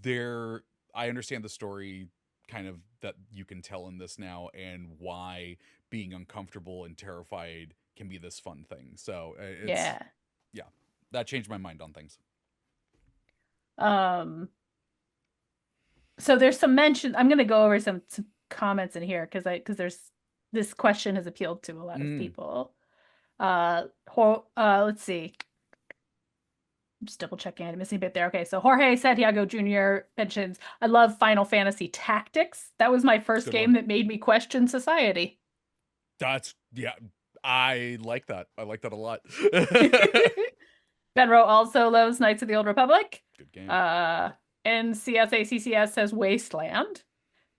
there I understand the story kind of that you can tell in this now and why being uncomfortable and terrified can be this fun thing. So it's Yeah. yeah, that changed my mind on things. Um, so there's some mention. I'm gonna go over some comments in here because there's this question has appealed to a lot of Mm, people. Let's see. I'm just double checking. I'm missing a bit there. Okay, so Jorge Santiago Jr. mentions, I love Final Fantasy Tactics. That was my it's a first good one. game that made me question society. That's yeah. I like that. I like that a lot. Benro also loves Knights of the Old Republic. Good game. Uh, NCSACCS says Wasteland.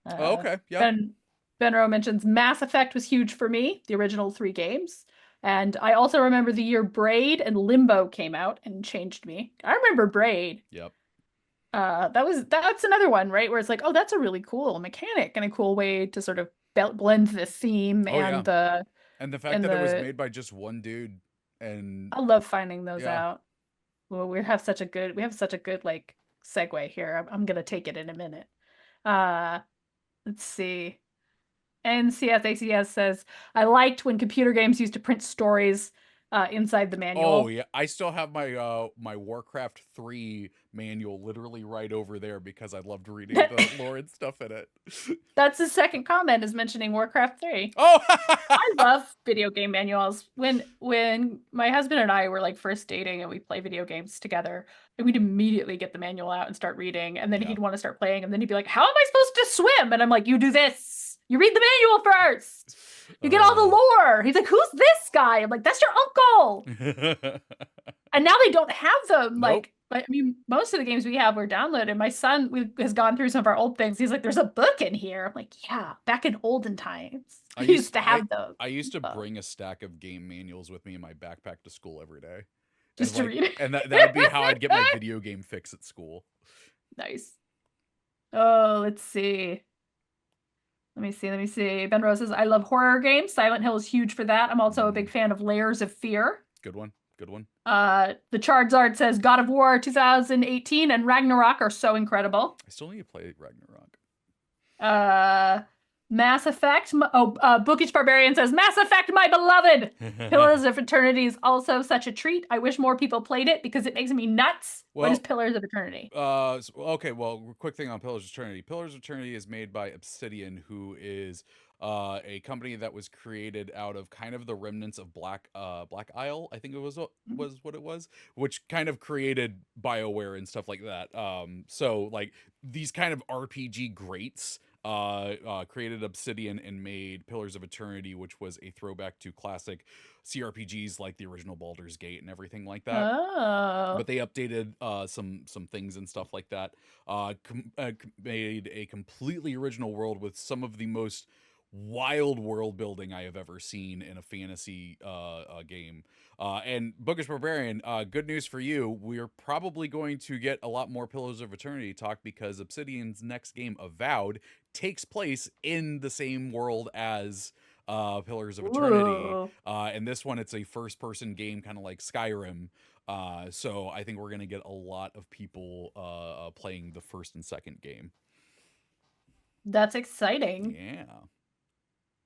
Oh, Uh, okay. Yep. ben Benro mentions Mass Effect was huge for me, the original 3 games. And I also remember the year Braid and Limbo came out and changed me. I remember Braid. Yep. That's another one, right? Where it's like, oh, that's a really cool mechanic and a cool way to sort of blend the theme Oh yeah. and the And the fact and that it was the made by just one dude, and I love finding those yeah. out. Well, we have such a good like segue here. I'm gonna take it in a minute. Uh, let's see. NCSACS says, I liked when computer games used to print stories inside the Oh manual. yeah, I still have my Warcraft 3 manual literally right over there because I loved reading the lore and stuff in it. That's the second comment is mentioning Warcraft 3. Oh. I love video game manuals. When my husband and I were like first dating and we play video games together, and we'd immediately get the manual out and start reading, and then Yeah. he'd want to start playing, and then he'd be like, "How am I supposed to swim?" And I'm like, "You do this. You read the manual first. You get all the lore." He's like, "Who's this guy?" I'm like, "That's your uncle." And now they don't have them. Nope. I mean, most of the games we have were downloaded. My son has gone through some of our old things. He's like, "There's a book in here." I'm like, "Yeah, back in olden times, we used to have those." I used to bring a stack of game manuals with me in my backpack to school every day. And Just to read it. and that would be how I'd get my video game fix at school. Nice. Oh, let's see. Let me see. Ben Rose says, I love horror games. Silent Hill is huge for that. I'm also a big fan of Layers of Fear. Good one. Good one. The Charizard says God of War 2018 and Ragnarok are so incredible. I still need to play Ragnarok. Mass Effect. Bookish Barbarian says, Mass Effect, my beloved. Pillars of Eternity is also such a treat. I wish more people played it because it makes me nuts. What is Pillars of Eternity? Okay, well, quick thing on Pillars of Eternity. Pillars of Eternity is made by Obsidian, who is a company that was created out of kind of the remnants of Black Isle, I think it was what it was, which kind of created BioWare and stuff like that. So like these kind of RPG greats created Obsidian and made Pillars of Eternity, which was a throwback to classic CRPGs like the original Baldur's Gate and everything like that. Oh. But they updated some things and stuff like that. Made a completely original world with some of the most wild world building I have ever seen in a fantasy game. And Bookish Barbarian, good news for you. We're probably going to get a lot more Pillars of Eternity talk because Obsidian's next game, Avowed, takes place in the same world as Pillars of Eternity. And this one, it's a first-person game, kind of like Skyrim. So I think we're going to get a lot of people playing the first and second game. That's exciting. Yeah.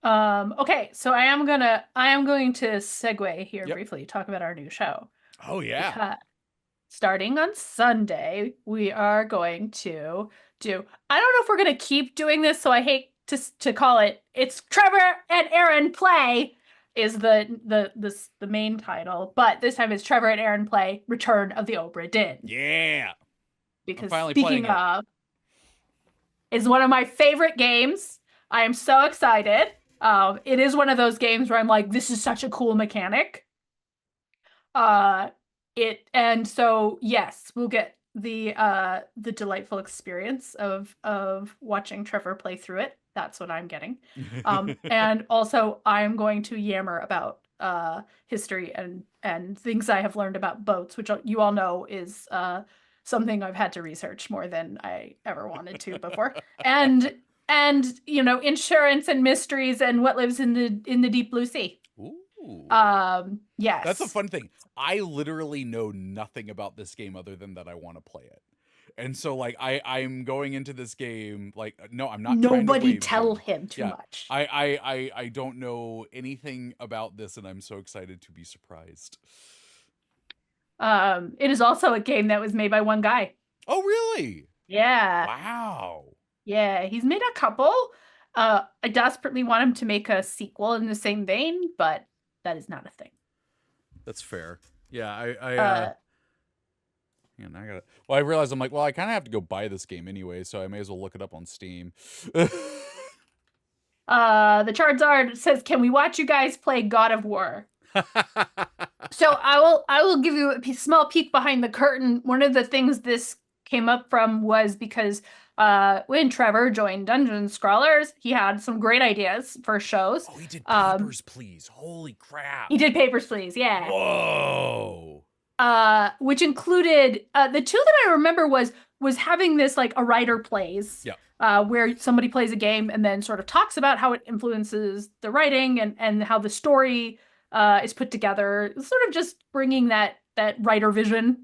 Okay, so I am going to segue here briefly, talk about our new show. Oh yeah. Because starting on Sunday, we are going to do, I don't know if we're going to keep doing this, so I hate to call it, it's Trevor and Aaron Play is the main title, but this time it's Trevor and Aaron Play Return of the Obra Dinn. Yeah. Because speaking of, is one of my favorite games. I am so excited. It is one of those games where I'm like, this is such a cool mechanic. And so yes, we'll get the delightful experience of watching Trevor play through it. That's what I'm getting. And also I'm going to yammer about history and things I have learned about boats, which you all know is something I've had to research more than I ever wanted to before. And you know, insurance and mysteries and what lives in the deep blue sea. Ooh. Yes. That's a fun thing. I literally know nothing about this game other than that I want to play it. And so like I'm going into this game like no, I'm not trying to Nobody tell him too much. I don't know anything about this and I'm so excited to be surprised. It is also a game that was made by one guy. Oh, really? Yeah. Wow. Yeah, he's made a couple. I desperately want him to make a sequel in the same vein, but that is not a thing. That's fair. Yeah, and I gotta. Well, I realized I'm like, well, I kind of have to go buy this game anyway, so I may as well look it up on Steam. The Charizard says, "Can we watch you guys play God of War?" So I will give you a small peek behind the curtain. One of the things this came up from was because when Trevor joined Dungeon Scrawlers, he had some great ideas for shows. Oh, he did Um, Papers, Please. Holy crap. he did Papers, Please, yeah. Whoa. Which included the two that I remember was having this like a writer plays, Yeah. where somebody plays a game and then sort of talks about how it influences the writing and how the story is put together, sort of just bringing that writer vision,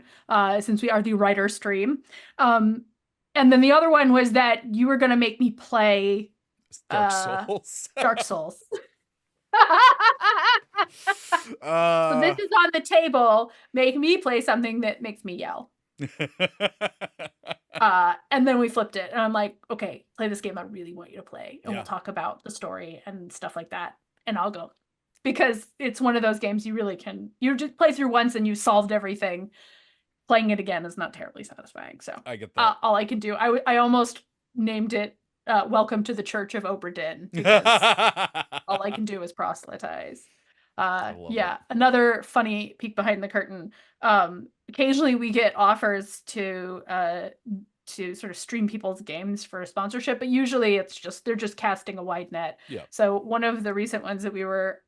since we are the writer stream. And then the other one was that you were going to make me play Dark uh, Souls. Dark Souls. So uh this is on the table. Make me play something that makes me yell. And then we flipped it, and I'm like, okay, play this game I really want you to play, and Yeah. we'll talk about the story and stuff like that. And I'll go, because it's one of those games you really can, you just play through once and you solved everything. Playing it again is not terribly satisfying. So I get that. all I can do, I almost named it Welcome to the Church of Oberdin, because all I can do is proselytize. Yeah, another funny peek behind the curtain. Occasionally we get offers to sort of stream people's games for sponsorship, but usually it's just they're just casting a wide net. Yeah. So one of the recent ones that we were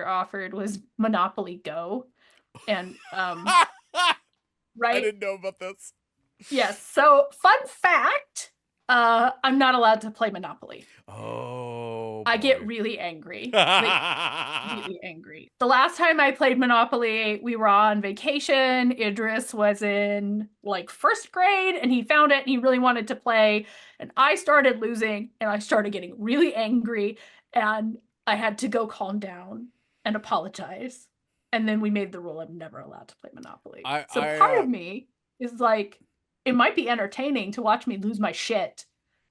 offered was Monopoly Go, and right. I didn't know about this. Yes. So fun fact. I'm not allowed to play Monopoly. Oh, I get really angry. Like, really angry. The last time I played Monopoly, we were on vacation. Idris was in like first grade, and he found it and he really wanted to play. And I started losing, and I started getting really angry, and I had to go calm down and apologize. And then we made the rule I'm never allowed to play Monopoly. Part of me is like, it might be entertaining to watch me lose my shit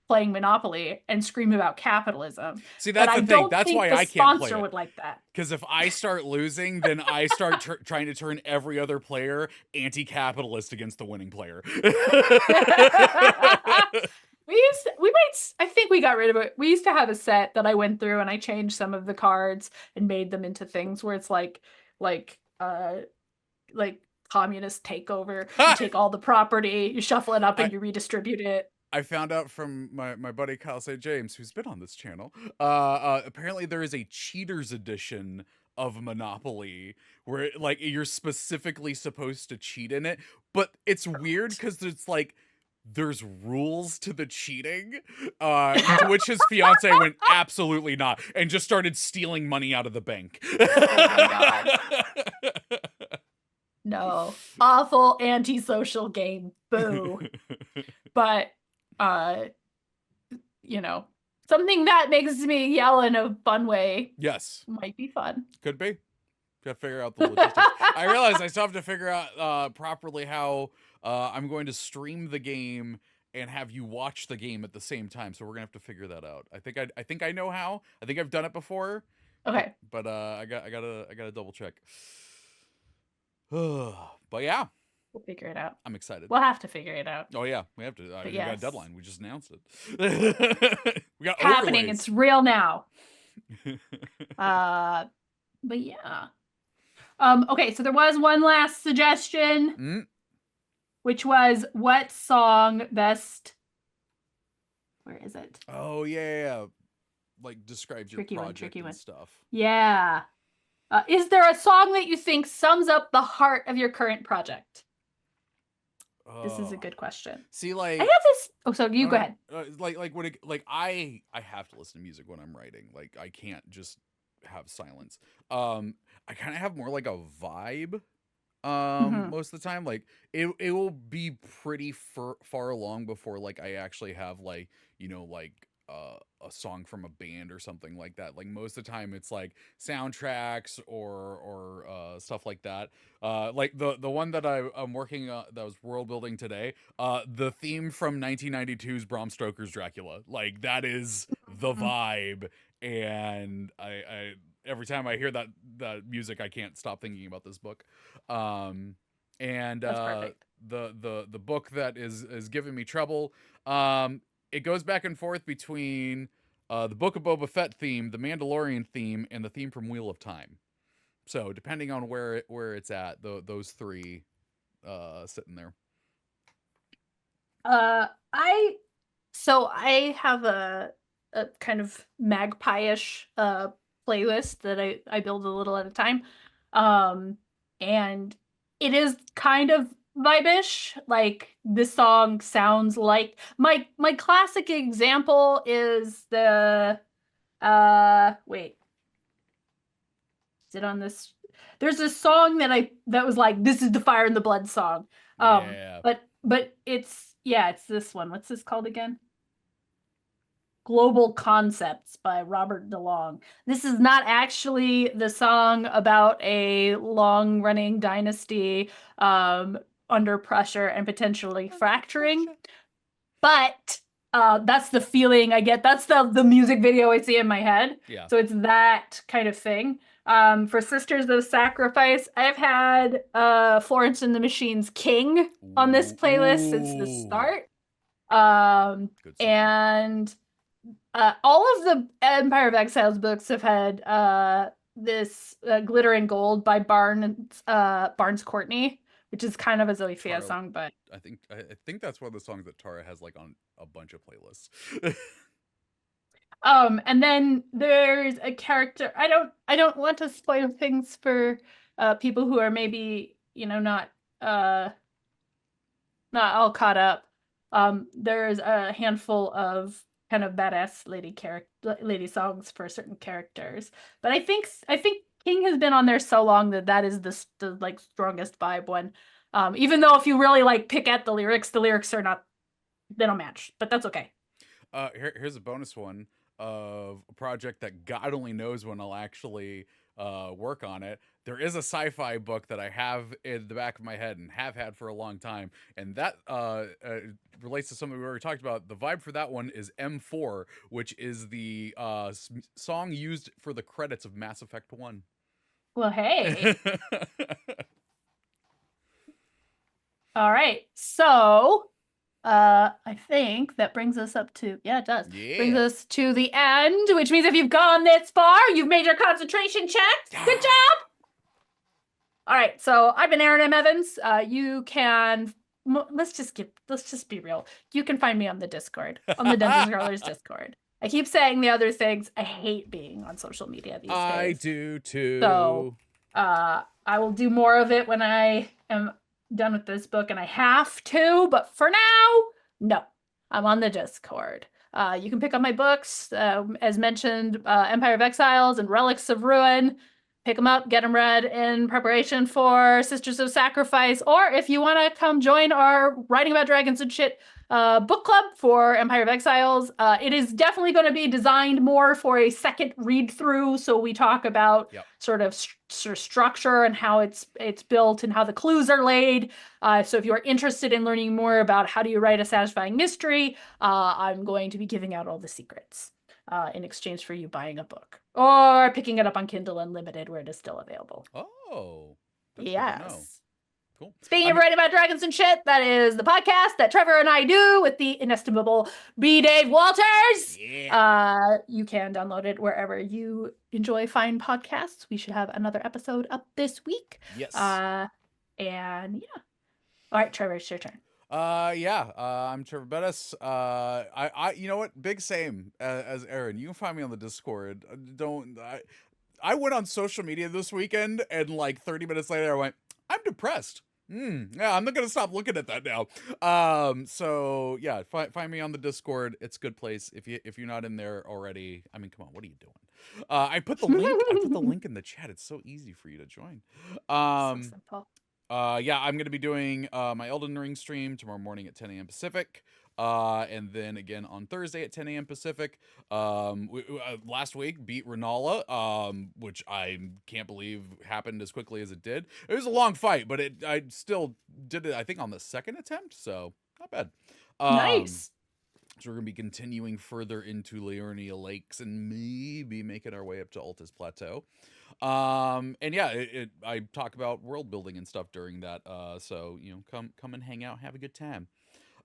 playing Monopoly and scream about capitalism. See, that's the thing. That's why I can't play it. Sponsor would like that. Because if I start losing, then I start trying to turn every other player anti-capitalist against the winning player. I think we got rid of it. We used to have a set that I went through, and I changed some of the cards and made them into things where it's like communist takeover. You take all the property, you shuffle it up, and you redistribute it. I found out from my buddy Kyle St. James, who's been on this channel, apparently there is a cheaters edition of Monopoly where like you're specifically supposed to cheat in it, but it's weird because it's like there's rules to the cheating, to which his fiance went absolutely not and just started stealing money out of the bank. Oh my God. No, awful antisocial game. Boo. But something that makes me yell in a fun way. Yes. Might be fun. Could be. Gotta figure out the logistics. I realize I still have to figure out properly how I'm going to stream the game and have you watch the game at the same time. So we're gonna have to figure that out. I think I know how. I think I've done it before. Okay. But I gotta double check. But yeah. We'll figure it out. I'm excited. We'll have to figure it out. Oh yeah, we have to. We got a deadline. We just announced it. We got happening. overlays. It's real now. But yeah. Okay, so there was one last suggestion, which was what song best. Where is it? Oh yeah. Like describes your project and stuff. Yeah. Is there a song that you think sums up the heart of your current project? This is a good question. See, like I have this. Oh, so you go ahead. I have to listen to music when I'm writing. Like I can't just have silence. I kind of have more like a vibe. Most of the time, like it will be pretty far along before like I actually have like a song from a band or something like that. Like most of the time it's like soundtracks or stuff like that. Like the one that I'm working that was world building today, the theme from 1992's Bram Stoker's Dracula. Like that is the vibe, and I every time I hear that music I can't stop thinking about this book. And That's perfect. The book that is giving me trouble, it goes back and forth between the Book of Boba Fett theme, the Mandalorian theme, and the theme from Wheel of Time. So depending on where it's at, those three sitting there. So I have a kind of magpie-ish playlist that I build a little at a time. Um and it is kind of vibe-ish. Like this song sounds like my classic example is the wait, is it on this? There's a song that was like this is the Fire and the Blood song. Yeah. But it's yeah, it's this one. What's this called again? Global Concepts by Robert DeLong. This is not actually the song about a long-running dynasty under pressure and potentially fracturing, but that's the feeling I get. That's the music video I see in my head. Yeah. So it's that kind of thing. For Sisters of Sacrifice, I've had Florence and the Machine's King on this playlist since the Ooh. start. Good song. And all of the Empire of Exiles books have had this Glitter and Gold by Barnes Courtney, which is kind of a Zoe Fia Tara, song, but I think that's one of the songs that Tara has like on a bunch of playlists. and then there's a character. I don't want to spoil things for people who are maybe, not all caught up. There's a handful of kind of badass lady songs for certain characters, but I think King has been on there so long that is the like strongest vibe one. Even though if you really like pick at the lyrics are not, they don't match, but that's okay. Here's a bonus one of a project that God only knows when I'll actually work on it. There is a sci-fi book that I have in the back of my head and have had for a long time, and that relates to something we already talked about. The vibe for that one is M4, which is the song used for the credits of Mass Effect 1. Well, hey. All right. So, I think that brings us up to, yeah, it does. Brings Yeah. us to the end, which means if you've gone this far, you've made your concentration checks. Good job. All right. So I've been Aaron M. Evans. You can, let's just be real. You can find me on the Discord, on the Dungeons and Scrawlers Discord. I keep saying the other things. I hate being on social media these I days. do too. So, I will do more of it when I am done with this book and I have to, but for now, no. I'm on the Discord. You can pick up my books, as mentioned, Empire of Exiles and Relics of Ruin. Pick them up, get them read in preparation for Sisters of Sacrifice, or if you want to come join our Writing About Dragons and Shit book club for Empire of Exiles. It is definitely going to be designed more for a second read through, so we talk about sort of structure and how it's built and how the clues are laid. So if you are interested in learning more about how do you write a satisfying mystery, I'm going to be giving out all the secrets in exchange for you buying a book or picking it up on Kindle Unlimited where it is still available. Oh, that's good to know. Yes. Cool. Speaking of writing about dragons and shit, that is the podcast that Trevor and I do with the inestimable B. Dave Walters. Yeah. You can download it wherever you enjoy fine podcasts. We should have another episode up this week. Yes. And yeah. All right, Trevor, it's your turn. I'm Trevor Bettis. You know what? Big same as Aaron. You can find me on the Discord. I went on social media this weekend, and like 30 minutes later, I went, I'm depressed. Yeah, I'm not gonna stop looking at that now. So yeah, find me on the Discord. It's a good place. If you're not in there already, I mean, come on, what are you doing? I put the link in the chat. It's so easy for you to join. So simple. Yeah, I'm going to be doing my Elden Ring stream tomorrow morning at 10 a.m. Pacific. And then again on Thursday at 10 a.m. Pacific. Last week beat Renala, which I can't believe happened as quickly as it did. It was a long fight, but I still did it, I think, on the second attempt, so not bad. Nice. So we're going to be continuing further into Liurnia Lakes and maybe making our way up to Altus Plateau. And yeah, I talk about world building and stuff during that. So come and hang out, have a good time.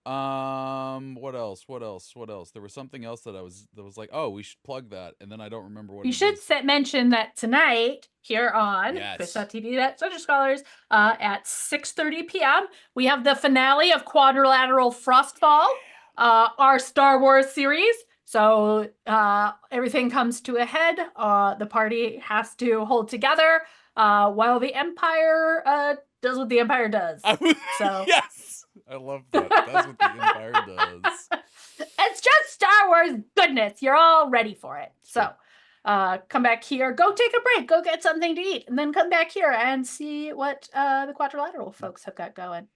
What else? There was something else that was like, oh, we should plug that, and then I don't remember what. You should mention that tonight here on twitch.tv Scholars at 6:30 p.m. we have the finale of Quadrilateral Frostfall. our Star Wars series. So everything comes to a head. The party has to hold together while the Empire does what the Empire does. So yes, I love that. That's what the Empire does. it's just Star Wars goodness. You're all ready for it. So come back here, go take a break, go get something to eat, and then come back here and see what the Quadrilateral folks have got going.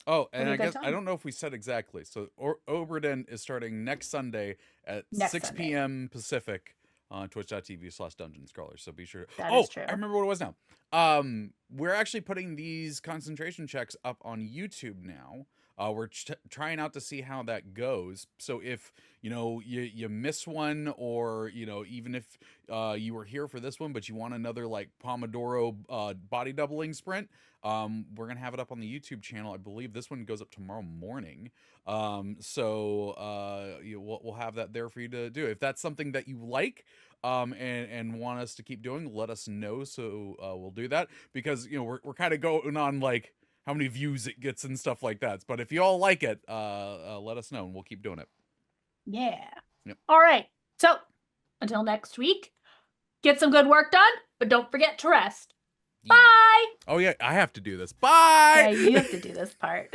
Oh, and Have a I good guess I time. don't know if we said exactly. So Oberden is starting next Sunday at Next 6 Sunday. p.m. Pacific on twitch.tv/Dungeon Scrawlers. So be sure to. That Oh, is true. I remember what it was now. We're actually putting these concentration checks up on YouTube now. We're trying out to see how that goes. So if you miss one, or even if you were here for this one but you want another like Pomodoro body doubling sprint, we're gonna have it up on the YouTube channel. I believe this one goes up tomorrow morning. We'll have that there for you to do. If that's something that you like, and want us to keep doing, let us know. So we'll do that, because we're kind of going on like how many views it gets and stuff like that. But if you all like it, let us know and we'll keep doing it. Yeah. Yep. All right. So until next week, get some good work done, but don't forget to rest. Bye. Oh yeah, I have to do this. Bye. Yeah, you have to do this part.